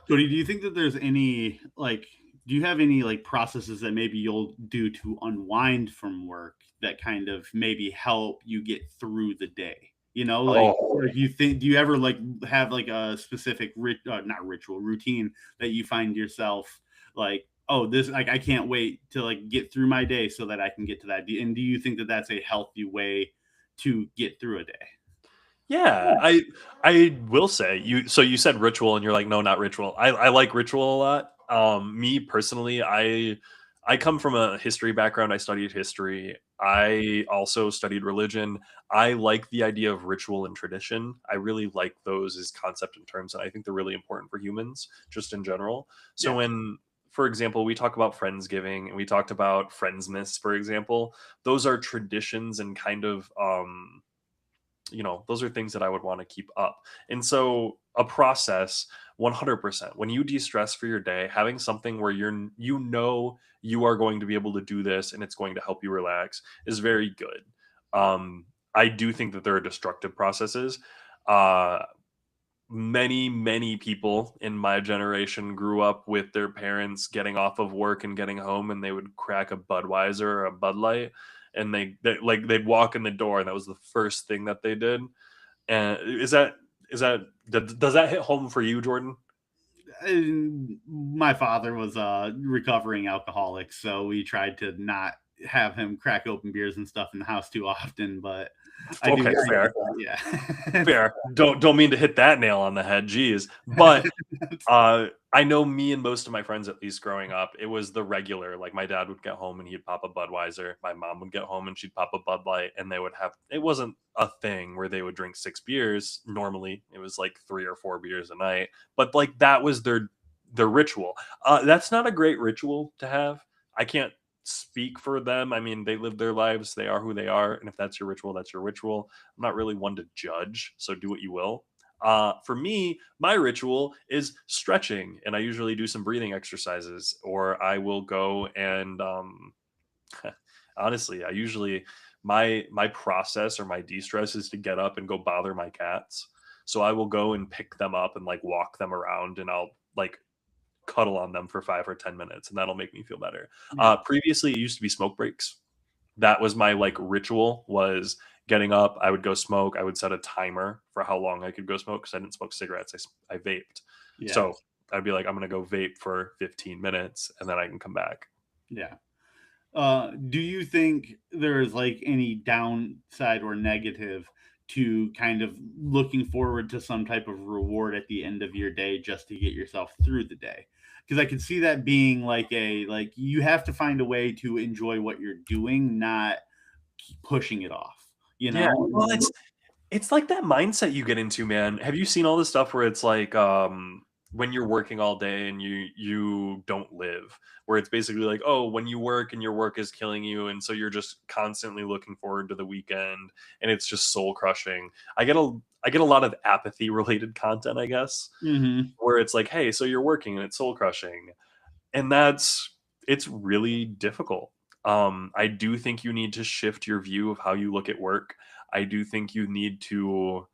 Cody, do you think that there's any like do you have any like processes that maybe you'll do to unwind from work that kind of maybe help you get through the day? You know, Oh, like you think do you ever like have like a specific not ritual routine that you find yourself like oh this like I can't wait to like get through my day so that I can get to that. And do you think that that's a healthy way to get through a day? yeah, I will say you. So you said ritual, and you're like, no, not ritual. I like ritual a lot. Me personally, I come from a history background. I studied history. I also studied religion. I like the idea of ritual and tradition. I really like those as concept and terms, and I think they're really important for humans, just in general. So Yeah. when, for example, we talk about Friendsgiving and we talked about Friendsmas, for example, those are traditions and kind of those are things that I would want to keep up. And so a process 100% when you de-stress for your day, having something where you are going to be able to do this and it's going to help you relax is very good. I do think that there are destructive processes. Uh many people in my generation grew up with their parents getting off of work and getting home and they would crack a Budweiser or a Bud Light and they'd walk in the door and that was the first thing that they did. And does that hit home for you, Jordan? And my father was a recovering alcoholic, so we tried to not have him crack open beers and stuff in the house too often. But I do, Okay, fair. yeah, Fair. Don't mean to hit that nail on the head, geez. But I know me and most of my friends, at least growing up, it was the regular. Like my dad would get home and he'd pop a Budweiser. My mom would get home and she'd pop a Bud Light, and they would have. It wasn't a thing where they would drink 6 beers. Normally, it was like 3 or 4 beers a night. But like that was their ritual. That's not a great ritual to have. I can't speak for them. I mean, they live their lives. They are who they are, and if that's your ritual, that's your ritual. I'm not really one to judge, so do what you will. For me, my ritual is stretching, and I usually do some breathing exercises, or I will go and honestly, I usually my process or my de-stress is to get up and go bother my cats. So I will go and pick them up and like walk them around, and I'll like cuddle on them for 5 or 10 minutes, and that'll make me feel better. yeah, Previously, it used to be smoke breaks. That was my like ritual was getting up. I would go smoke. I would set a timer for how long I could go smoke because I didn't smoke cigarettes. I vaped. yeah, So I'd be like, I'm going to go vape for 15 minutes and then I can come back. yeah. Do you think there's like any downside or negative to kind of looking forward to some type of reward at the end of your day just to get yourself through the day? Because I could see that being like a like you have to find a way to enjoy what you're doing, not keep pushing it off. You Yeah. know? Well, it's like that mindset you get into, man. Have you seen all this stuff where it's like when you're working all day and you don't live, where it's basically like, oh, when you work and your work is killing you, and so you're just constantly looking forward to the weekend, and it's just soul crushing. I get a lot of apathy related content, I guess, Hmm. where it's like, hey, so you're working and it's soul crushing, and it's really difficult. I do think you need to shift your view of how you look at work. I do think you need to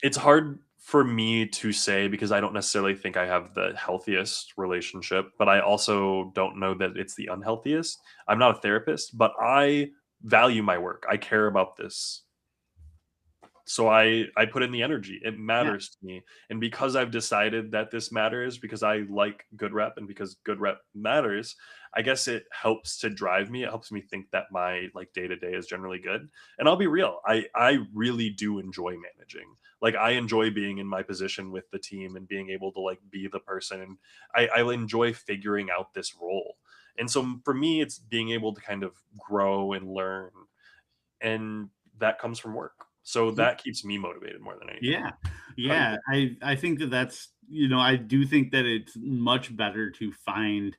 It's hard for me to say because I don't necessarily think I have the healthiest relationship, but I also don't know that it's the unhealthiest. I'm not a therapist, but I value my work. I care about this. So I put in the energy. It Yeah. matters to me. And because I've decided that this matters, because I like good rep and because good rep matters, I guess it helps to drive me. It helps me think that my like day to day is generally good. And I'll be real. I really do enjoy managing. Like I enjoy being in my position with the team and being able to like be the person. And I enjoy figuring out this role. And so for me, it's being able to kind of grow and learn, and that comes from work. So that keeps me motivated more than anything. Yeah. How do you Yeah. think? I think that that's, I do think that it's much better to find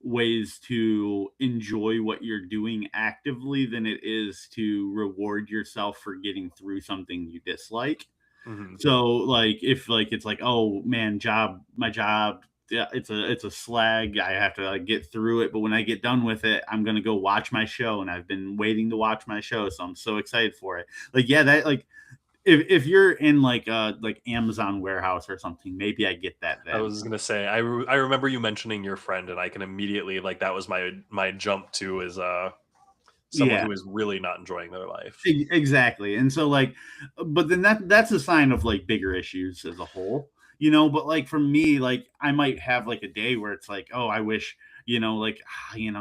ways to enjoy what you're doing actively than it is to reward yourself for getting through something you dislike. Mhm. So like if like it's like, oh man, my job, yeah, it's a slag. I have to like get through it, but when I get done with it, I'm gonna go watch my show, and I've been waiting to watch my show, so I'm so excited for it. Like yeah, that like if you're in like Amazon warehouse or something, maybe I get that I then. was gonna say, I remember you mentioning your friend, and I can immediately like that was my jump to is someone Yeah, who is really not enjoying their life. exactly. And so like, but then that's a sign of like bigger issues as a whole, but like for me, like I might have like a day where it's like, oh, I wish, like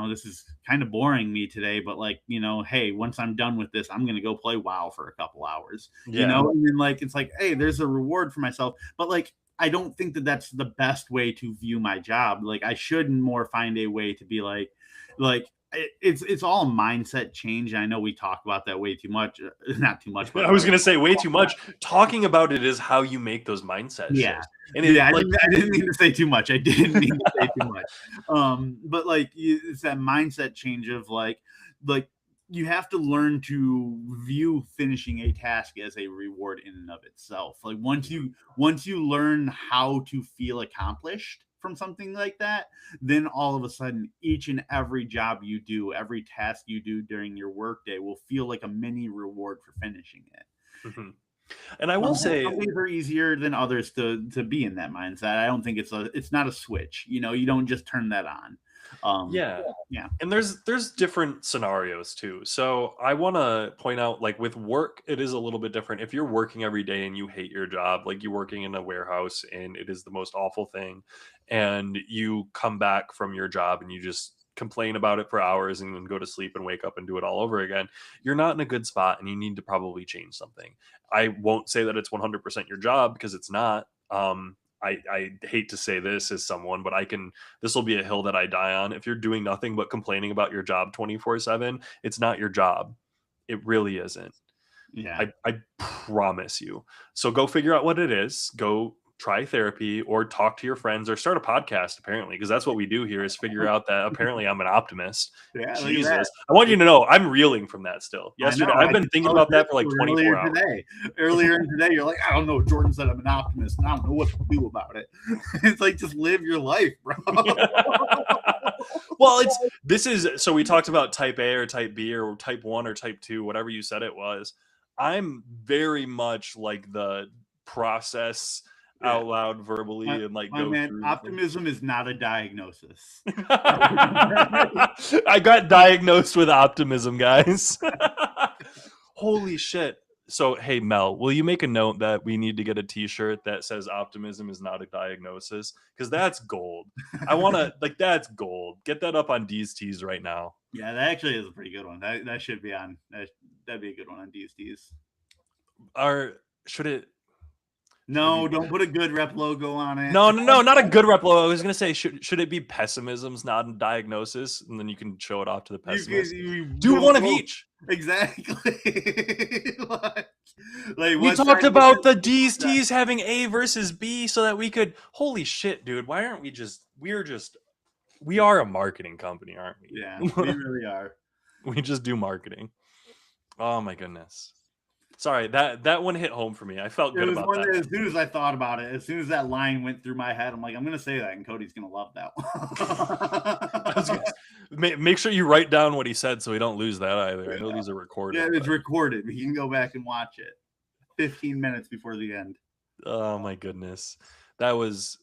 this is kind of boring me today, but like, hey, once I'm done with this, I'm gonna go play WoW for a couple hours, Yeah. and then like it's like, hey, there's a reward for myself. But like I don't think that that's the best way to view my job. Like I should more find a way to be like it's all a mindset change. I know we talk about that way too much, not too much, but I was gonna say way too much. Talking about it is how you make those mindset yeah, shifts. And yeah. it I like didn't, I didn't mean to say too much. I didn't mean to say too much. But like it's that mindset change of like you have to learn to view finishing a task as a reward in and of itself. Like once you learn how to feel accomplished from something like that, then all of a sudden each and every job you do, every task you do during your workday will feel like a mini reward for finishing it. mhm. And I will say, Some days are easier than others to be in that mindset. I don't think it's not a switch. You don't just turn that on. yeah. Yeah, And there's different scenarios too. So I want to point out like with work it is a little bit different. If you're working every day and you hate your job, like you're working in a warehouse and it is the most awful thing, and you come back from your job and you just complain about it for hours and then go to sleep and wake up and do it all over again, you're not in a good spot and you need to probably change something. I won't say that it's 100% your job because it's not. I hate to say this as someone, but this will be a hill that I die on. If you're doing nothing but complaining about your job 24/7, it's not your job. It really isn't. yeah. I promise you. So go figure out what it is. Go try therapy or talk to your friends or start a podcast, apparently, because that's what we do here is figure out that apparently I'm an optimist. Yeah, look at that. Jesus. I want you to know I'm reeling from that still. I know. Yesterday, I've I been just thinking saw a about that clip for like earlier 24 hours. today. Earlier in today, you're like, I don't know. Jordan said I'm an optimist, and I don't know what to do about it. It's like just live your life, bro. Well, so we talked about type A or type B or type 1 or type 2, whatever you said it was. I'm very much like the process Yeah, out loud verbally and like my go man. through things. Optimism is not a diagnosis. I got diagnosed with optimism, guys. Holy shit. So, hey, Mel, will you make a note that we need to get a t-shirt that says optimism is not a diagnosis? Because that's gold. I want to, like, that's gold. Get that up on D's Tees right now. Yeah, that actually is a pretty good one. That should be on. That'd be a good one on DSTs. Or should it No, be? don't put a good rep logo on it. No, not a good rep logo. I was gonna say, should it be pessimism's not a diagnosis, and then you can show it off to the pessimist. Do one of each. Exactly. like We what talked side about the was D's that? T's having A versus B so that we could. Holy shit, dude! Why aren't we just? We are a marketing company, aren't we? Yeah, we really are. We just do marketing. Oh my goodness. Sorry, that one hit home for me. I felt It good was about one that. that as soon as I thought about it, as soon as that line went through my head, I'm like, I'm gonna say that, and Cody's gonna love that I was one. make sure you write down what he said so we don't lose that either. I know these are recorded. Yeah, it's But recorded. You can go back and watch it. 15 minutes before the end. Oh my goodness. That was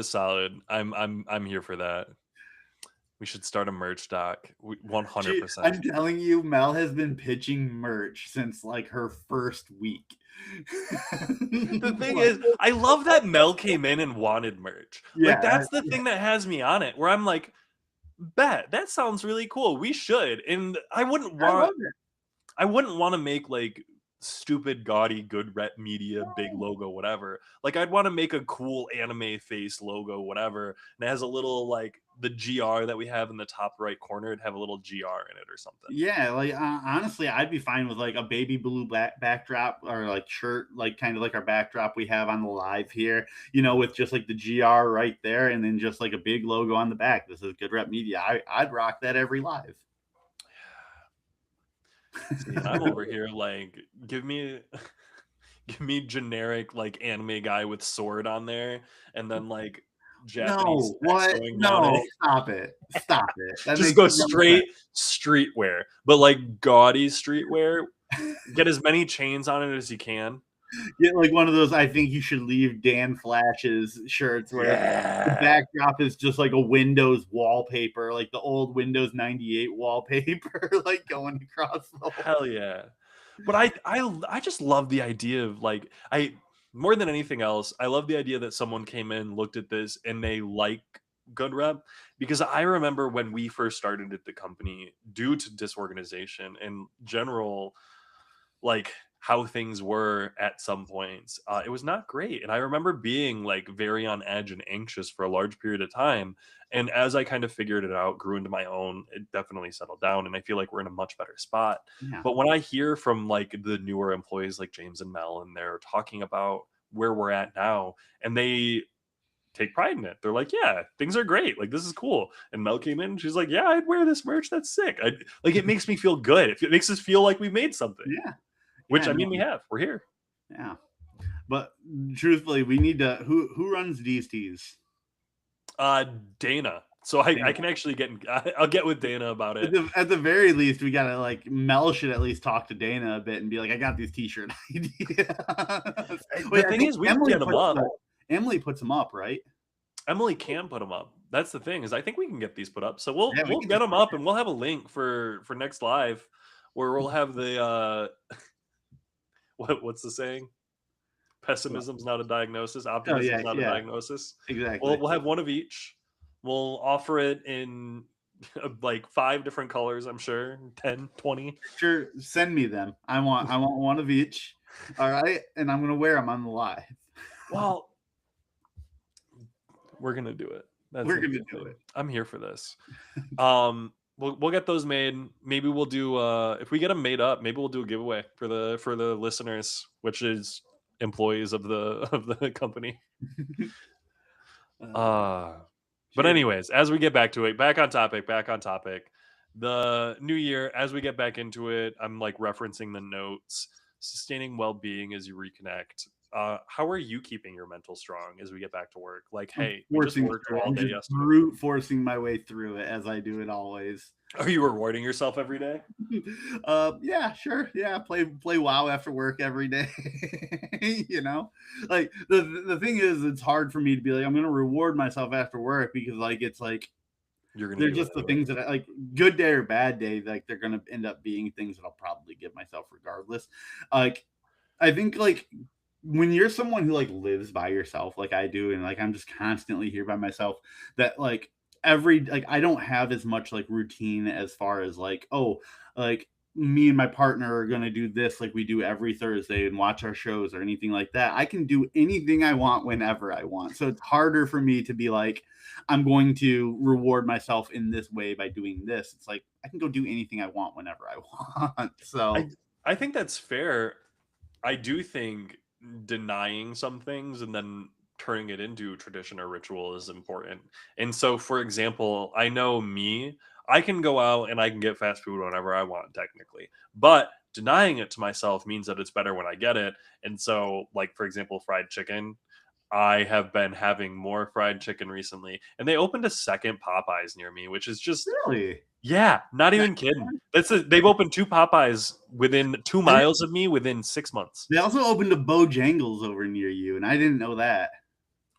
solid. I'm here for that. We should start a merch doc. 100%. I'm telling you, Mel has been pitching merch since like her first week. The thing is, I love that Mel came in and wanted merch. Like Yeah, that's the thing that has me on it, where I'm like, bet that sounds really cool. We should. And I love it. I wouldn't want to make like stupid gaudy good rep media big logo whatever. Like I'd want to make a cool anime face logo whatever, and it has a little like the GR that we have in the top right corner. It'd have a little GR in it or something. Yeah, like honestly, I'd be fine with like a baby blue backdrop or like shirt, like kind of like our backdrop we have on the live here, with just like the GR right there, and then just like a big logo on the back. This is Good Rep Media. I'd rock that every live. See, and I'm over here like, give me give me generic like anime guy with sword on there, and then like Japanese No, text what? going down it. No, stop it. Stop it. That Just makes go no sense. straight streetwear, but like gaudy streetwear. Get as many chains on it as you can. Get like one of those I think you should leave Dan Flash's shirts where the Yeah. backdrop is just like a Windows wallpaper, like the old Windows 98 wallpaper, like going across the whole. Hell yeah. But I just love the idea of like I more than anything else, I love the idea that someone came in, looked at this, and they like good rep, because I remember when we first started at the company, due to disorganization and general like how things were at some points, it was not great, and I remember being like very on edge and anxious for a large period of time. And as I kind of figured it out, grew into my own, it definitely settled down, and I feel like we're in a much better spot. Yeah. But when I hear from like the newer employees like James and Mel, and they're talking about where we're at now, and they take pride in it, they're like, yeah, things are great, like this is cool. And Mel came in, she's like, yeah, I'd wear this merch, that's sick. I like, it makes me feel good. It makes us feel like we made something, Yeah. which Yeah, I no, mean, we're here. yeah. But truthfully, we need to who runs these teas? Dana. So I can actually I'll get with Dana about it. At the very least, we gotta like Mel should at least talk to Dana a bit and be like, I got these t-shirt ideas. The thing is, we can get them up. Emily puts them up, right? Emily can put them up. That's the thing, is I think we can get these put up. So we'll Yeah, we we'll can get just them up, and we'll have a link for next live, where we'll have the what's the saying? Pessimism's not a diagnosis. Oh Optimism's yeah, not a yeah, diagnosis. exactly. We'll have one of each. We'll offer it in like 5 different colors, I'm sure. 10, 20. Sure, send me them. I want one of each. All right, and I'm gonna wear them on the live. Well, we're gonna do it. We're gonna do it. I'm here for this. We'll get those made. Maybe we'll do if we get them made up, maybe we'll do a giveaway for the listeners, which is employees of the company. But anyways, as we get back to it, back on topic. The new year, as we get back into it, I'm like referencing the notes, sustaining well-being as you reconnect. How are you keeping your mental strong as we get back to work? Like, hey, we just worked all day yesterday. Brute forcing my way through it as I do it always. Are you rewarding yourself every day? Yeah, sure. Yeah, play WoW after work every day. Like the thing is, it's hard for me to be like, I'm gonna reward myself after work, because like it's like they're just the things that I like, good day or bad day, like they're gonna end up being things that I'll probably give myself regardless. Like I think like when you're someone who like lives by yourself like I do, and like I'm just constantly here by myself, that like I don't have as much like routine as far as like, oh, like me and my partner are going to do this like we do every Thursday and watch our shows or anything like that. I can do anything I want whenever I want. So it's harder for me to be like, I'm going to reward myself in this way by doing this. It's like I can go do anything I want whenever I want. So I think that's fair. I do think denying some things and then turning it into tradition or ritual is important. And so, for example, I know me, I can go out and I can get fast food whenever I want, technically, but denying it to myself means that it's better when I get it. And so, like, for example, fried chicken, I have been having more fried chicken recently, and they opened a second Popeyes near me, which is just Really? yeah, not even kidding. They've opened 2 Popeyes within 2 I miles of me within 6 months. They also opened a Bojangles over near you, and I didn't know that.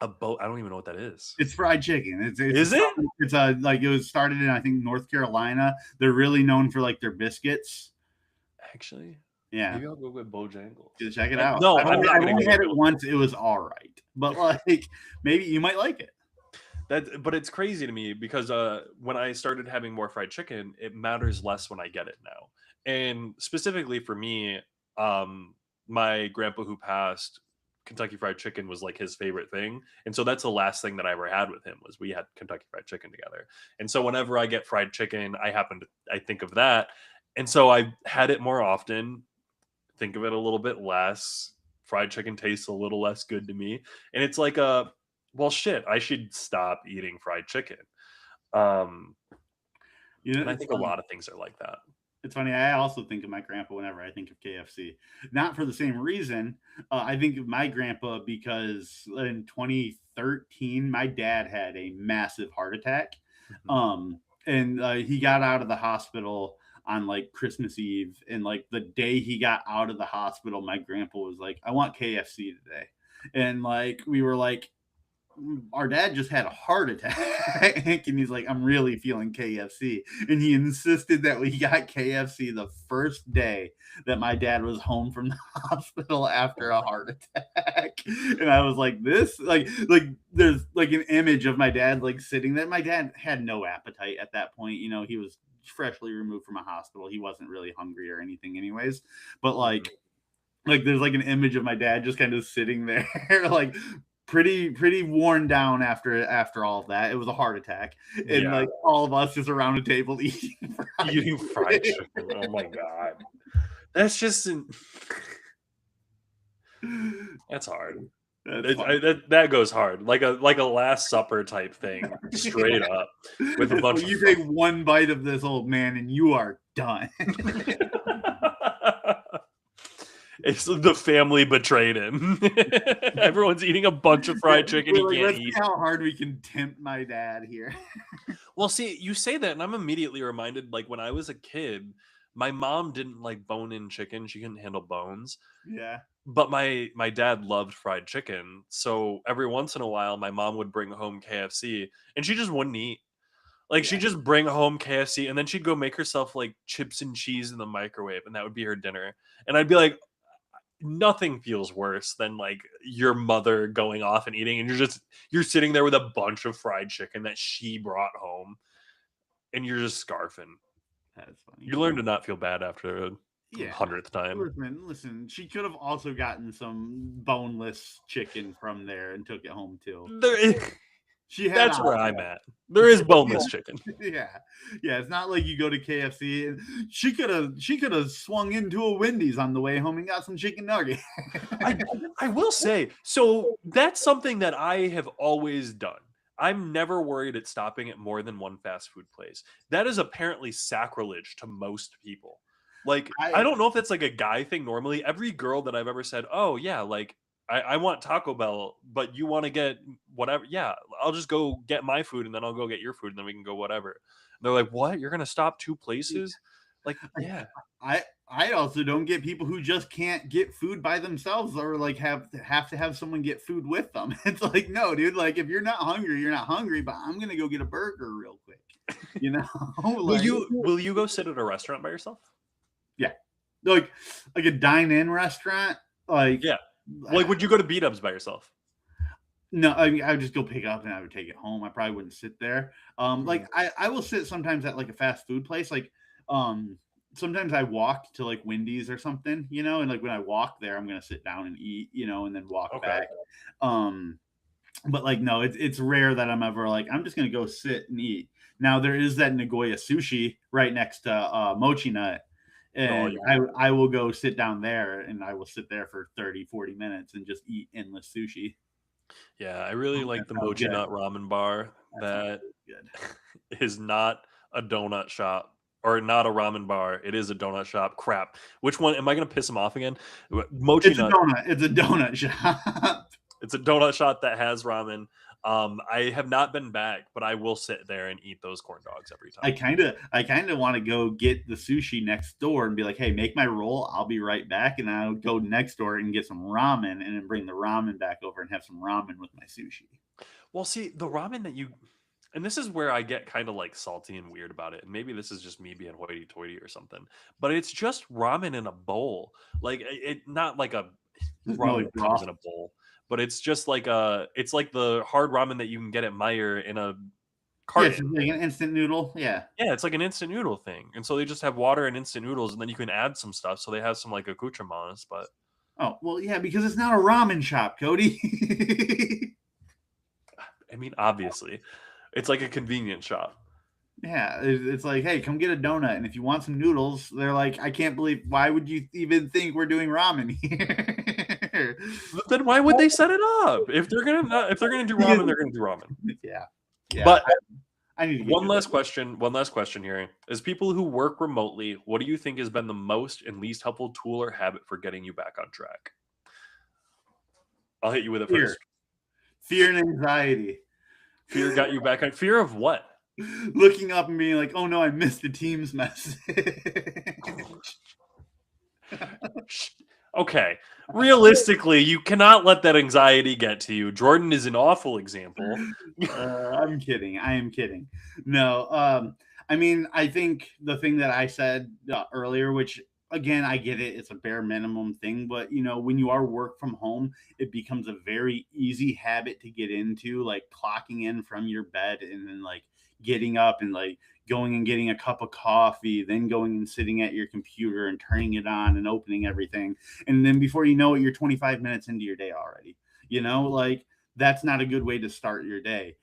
A boat. I don't even know what that is. It's fried chicken. Is it? It's a like it was started in I think North Carolina. They're really known for like their biscuits. Actually, Yeah, maybe I'll go with Bojangles. check it out. No, I'm not I've gonna only go had with it once. It was all right, but like maybe you might like it. but it's crazy to me because when I started having more fried chicken, it matters less when I get it now. And specifically for me, my grandpa who passed, Kentucky Fried Chicken was like his favorite thing. And so that's the last thing that I ever had with him was we had Kentucky Fried Chicken together. And so whenever I get fried chicken, I think of that. And so I had it more often, think of it a little bit less. Fried chicken tastes a little less good to me. And it's like well shit, I should stop eating fried chicken. Um You know, and I it's think a funny. lot of things are like that. It's funny. I also think of my grandpa whenever I think of KFC. Not for the same reason. I think of my grandpa because in 2013, my dad had a massive heart attack. Mhm. And he got out of the hospital on like Christmas Eve. And like the day he got out of the hospital, my grandpa was like, I want KFC today. And like, we were like, our dad just had a heart attack and he's like, I'm really feeling KFC. And he insisted that we got KFC the first day that my dad was home from the hospital after a heart attack. And I was like, this like there's like an image of my dad like sitting there. My dad had no appetite at that point. You know, he was freshly removed from a hospital. He wasn't really hungry or anything anyways. But Mhm. like there's like an image of my dad just kind of sitting there like pretty worn down after all of that. It was a heart attack, and Yeah, like all of us just around a table eating fried eating fried chicken. chicken. Oh my god. That's just that's hard. That's funny. That goes hard. Like a last supper type thing, straight up with a It's bunch like of you take one bite of this old man and you are done. It's the family betrayed him. Everyone's eating a bunch of fried chicken he We're like, can't let's see eat. how hard we can tempt my dad here. Well, see, you say that, and I'm immediately reminded like when I was a kid, my mom didn't like bone-in chicken. She couldn't handle bones. Yeah, But my dad loved fried chicken. So every once in a while, my mom would bring home KFC and she just wouldn't eat. Like yeah. she'd just bring home KFC and then she'd go make herself like chips and cheese in the microwave, and that would be her dinner. And I'd be like, nothing feels worse than like your mother going off and eating and you're sitting there with a bunch of fried chicken that she brought home and you're just scarfing. That's funny. You learn to not feel bad after a Yeah. 100th time. Listen. She could have also gotten some boneless chicken from there and took it home too. There, She had that's where options. I'm at. There is boneless chicken. Yeah, yeah. It's not like you go to KFC and she could have swung into a Wendy's on the way home and got some chicken nugget. I will say, so that's something that I have always done. I'm never worried at stopping at more than one fast food place. That is apparently sacrilege to most people. Like, I I don't know if that's like a guy thing normally. Every girl that I've ever said, oh, yeah, like, I want Taco Bell, but you want to get whatever. Yeah, I'll just go get my food and then I'll go get your food and then we can go whatever. And they're like, what? You're going to stop 2 places? Like, yeah. I also don't get people who just can't get food by themselves or like have to have someone get food with them. It's like, no, dude, like if you're not hungry, you're not hungry, but I'm gonna go get a burger real quick. You know? Like, Will you go sit at a restaurant by yourself? yeah. Like a dine-in restaurant, like Yeah. Like, would you go to Beat Ups by yourself? no, I would just go pick up and I would take it home. I probably wouldn't sit there. Like Mm. I will sit sometimes at like a fast food place. Like sometimes I walk to like Wendy's or something, you know, and like when I walk there, I'm gonna sit down and eat, you know, and then walk Okay. back. Um, but like no, it's rare that I'm ever like I'm just gonna go sit and eat. Now there is that Nagoya sushi right next to Mochi Nut. Oh, And I will go sit down there and I will sit there for 30, 40 minutes and just eat endless sushi. yeah, I really like That the sounds Mochi good. Nut ramen bar That sounds that good. is not a donut shop or not a ramen bar. It is a donut shop. Crap. Which one? Am I going to piss him off again? Mochi It's a Nut. donut. It's a donut shop. It's a donut shop that has ramen. I have not been back, but I will sit there and eat those corn dogs every time. I kind of want to go get the sushi next door and be like, hey, make my roll. I'll be right back. And I'll go next door and get some ramen and then bring the ramen back over and have some ramen with my sushi. Well, see, the ramen that you, and this is where I get kind of like salty and weird about it. And maybe this is just me being hoity toity or something, but it's just ramen in a bowl. Like not like a No, ramen like that comes broth. in a bowl, but it's just like it's like the hard ramen that you can get at Meyer in a Yeah, it's just carton. like an instant noodle. Yeah. Yeah, it's like an instant noodle thing. And so they just have water and instant noodles, and then you can add some stuff. So they have some like accoutrements, but Oh, well, yeah, because it's not a ramen shop, Cody. I mean, obviously, it's like a convenience shop. Yeah, it's like, hey, come get a donut. And if you want some noodles, they're like, I can't believe, why would you even think we're doing ramen here? Then why would they set it up? If they're gonna if they're gonna do ramen, they're gonna do ramen. Yeah. Yeah. But I need to get one last question. One last question here. As people who work remotely, what do you think has been the most and least helpful tool or habit for getting you back on track? I'll hit you with it fear. first. Fear and anxiety. Fear got you back on. Fear of what? Looking up and being like, oh no, I missed the team's message. Okay. Realistically, you cannot let that anxiety get to you. Jordan is an awful example. I'm kidding. I am kidding. No, I mean, I think the thing that I said earlier, which again, I get it, it's a bare minimum thing, but you know, when you are work from home, it becomes a very easy habit to get into, like clocking in from your bed and then like getting up and like going and getting a cup of coffee, then going and sitting at your computer and turning it on and opening everything. And then before you know it, you're 25 minutes into your day already. You know, like that's not a good way to start your day.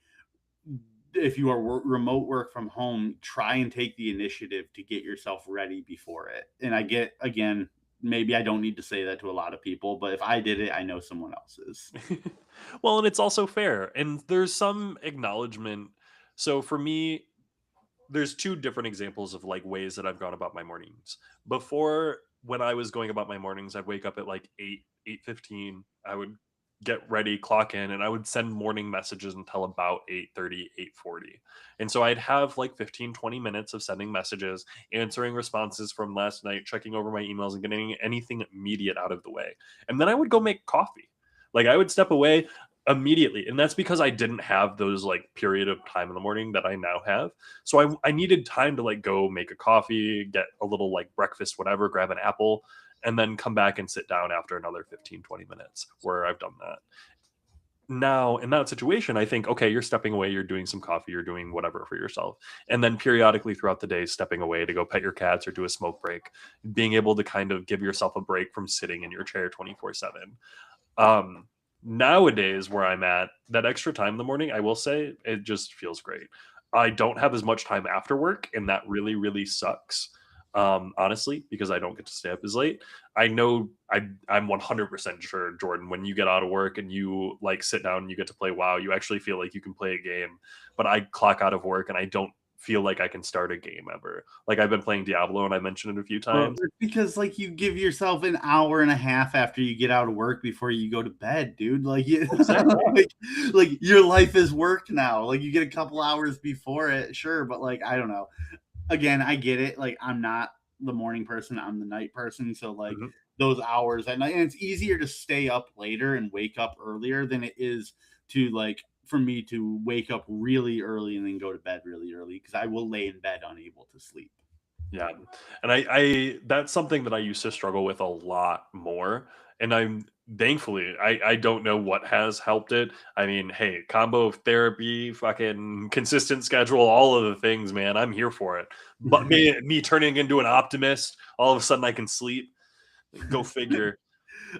If you are remote work from home, try and take the initiative to get yourself ready before it. And I get, again, maybe I don't need to say that to a lot of people, but if I did it, I know someone else is. Well, and it's also fair. And there's some acknowledgement. So for me, there's two different examples of like ways that I've gone about my mornings. Before, when I was going about my mornings, I'd wake up at like 8:15. I would get ready, clock in, and I would send morning messages until about 8:30, 8:40. And so I'd have like 15, 20 minutes of sending messages, answering responses from last night, checking over my emails and getting anything immediate out of the way. And then I would go make coffee. Like I would step away immediately, and that's because I didn't have those like period of time in the morning that I now have. So I needed time to like go make a coffee, get a little like breakfast, whatever, grab an apple, and then come back and sit down after another 15, 20 minutes where I've done that. Now in that situation, I think, okay, you're stepping away, you're doing some coffee, you're doing whatever for yourself, and then periodically throughout the day stepping away to go pet your cats or do a smoke break, being able to kind of give yourself a break from sitting in your chair 24/7. Nowadays where I'm at, that extra time in the morning, I will say it just feels great. I don't have as much time after work, and that really, really sucks. Honestly, because I don't get to stay up as late. I know I'm 100% sure, Jordan, when you get out of work and you like sit down and you get to play WoW, you actually feel like you can play a game. But I clock out of work and I don't feel like I can start a game ever. Like I've been playing Diablo and I mentioned it a few Well, times. it's because like you give yourself an hour and a half after you get out of work before you go to bed, dude. Like, Exactly. like your life is work now. Like you get a couple hours before it, sure, but like I don't know. Again, I get it. Like I'm not the morning person, I'm the night person. So like Mhm. those hours at night, and it's easier to stay up later and wake up earlier than it is to like for me to wake up really early and then go to bed really early because I will lay in bed unable to sleep. Yeah. And I that's something that I used to struggle with a lot more. And I'm thankfully I don't know what has helped it. I mean, hey, combo of therapy, fucking consistent schedule, all of the things, man. I'm here for it. But me turning into an optimist, all of a sudden I can sleep. Go figure.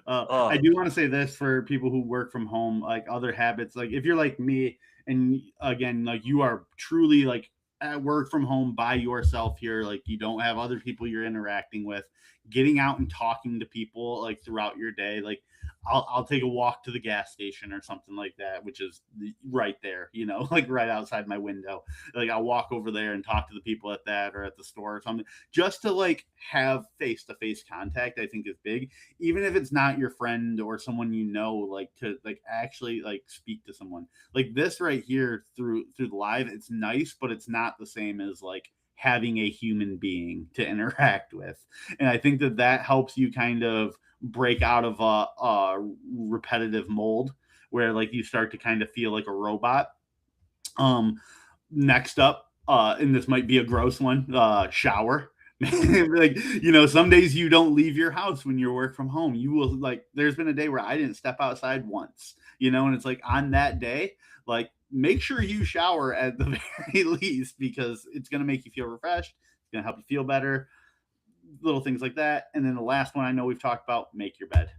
I Oh, do want to say this for people who work from home, like other habits. Like if you're like me, and again, like you are truly like at work from home by yourself here, like you don't have other people you're interacting with, getting out and talking to people like throughout your day. Like I'll take a walk to the gas station or something like that, which is right there, like right outside my window. Like I'll walk over there and talk to the people at that or at the store or something, just to like have face to face contact. I think is big, even if it's not your friend or someone like to like actually like speak to someone like this right here through the live. It's nice, but it's not the same as like having a human being to interact with. And I think that helps you kind of break out of a repetitive mold where like you start to kind of feel like a robot. um Next up, and this might be a gross one, shower. Like, some days you don't leave your house when you work from home. You will, like, there's been a day where I didn't step outside once, and it's like on that day, like, make sure you shower at the very least, because it's going to make you feel refreshed. It's going to help you feel better. Little things like that. And then the last one I know we've talked about, make your bed.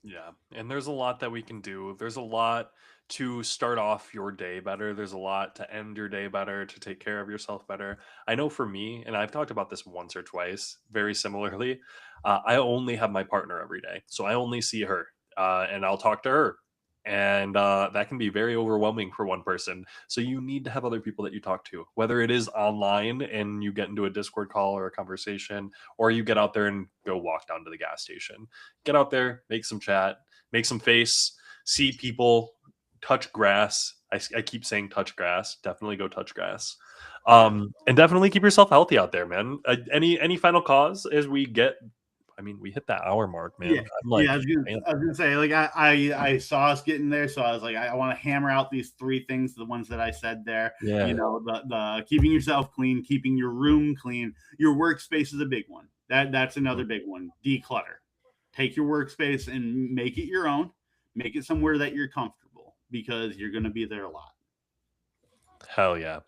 Yeah. And there's a lot that we can do. There's a lot to start off your day better. There's a lot to end your day better, to take care of yourself better. I know for me, and I've talked about this once or twice, very similarly, I only have my partner every day. So I only see her, and I'll talk to her. And that can be very overwhelming for one person. So you need to have other people that you talk to, whether it is online and you get into a Discord call or a conversation, or you get out there and go walk down to the gas station. Get out there, make some chat, make some face, see people, touch grass. I keep saying touch grass. Definitely go touch grass. And definitely keep yourself healthy out there, man. Any final cause as we get? I mean, we hit that hour mark, man. Yeah, I'm like, yeah. I was gonna say, like, I saw us getting there, so I was like, I want to hammer out these three things, the ones that I said there. yeah, The keeping yourself clean, keeping your room clean. Your workspace is a big one. That's another big one. Declutter. Take your workspace and make it your own. Make it somewhere that you're comfortable, because you're gonna be there a lot. hell yeah.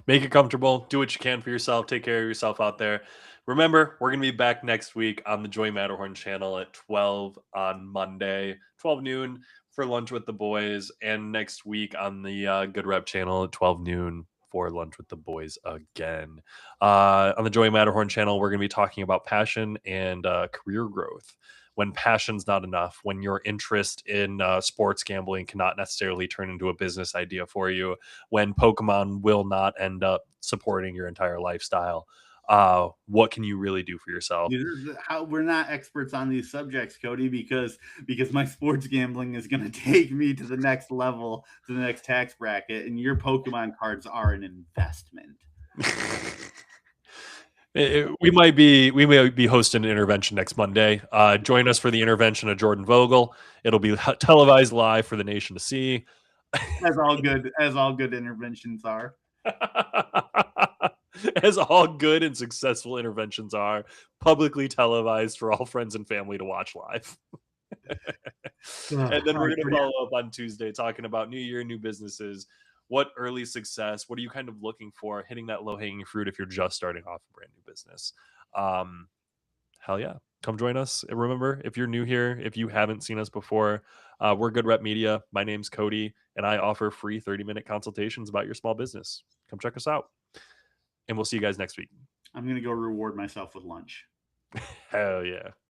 Make it comfortable. Do what you can for yourself. Take care of yourself out there. Remember, we're going to be back next week on the Joey Matterhorn channel at 12 on Monday, 12 noon for lunch with the boys. And next week on the Good Rep channel at 12 noon for lunch with the boys again. On the Joey Matterhorn channel, we're going to be talking about passion and career growth. When passion's not enough, when your interest in sports gambling cannot necessarily turn into a business idea for you, when Pokemon will not end up supporting your entire lifestyle. What can you really do for yourself? How we're not experts on these subjects, Cody, because my sports gambling is going to take me to the next level, to the next tax bracket, and your Pokemon cards are an investment. We may be hosting an intervention next Monday. Join us for the intervention of Jordan Vogel. It'll be televised live for the nation to see. As all good interventions are. As all good and successful interventions are, publicly televised for all friends and family to watch live. And then we're going to follow up on Tuesday talking about new year, new businesses. What early success? What are you kind of looking for? Hitting that low hanging fruit if you're just starting off a brand new business. Hell yeah. Come join us. And remember, if you're new here, if you haven't seen us before, we're Good Rep Media. My name's Cody, and I offer free 30-minute consultations about your small business. Come check us out. And we'll see you guys next week. I'm going to go reward myself with lunch. Hell yeah.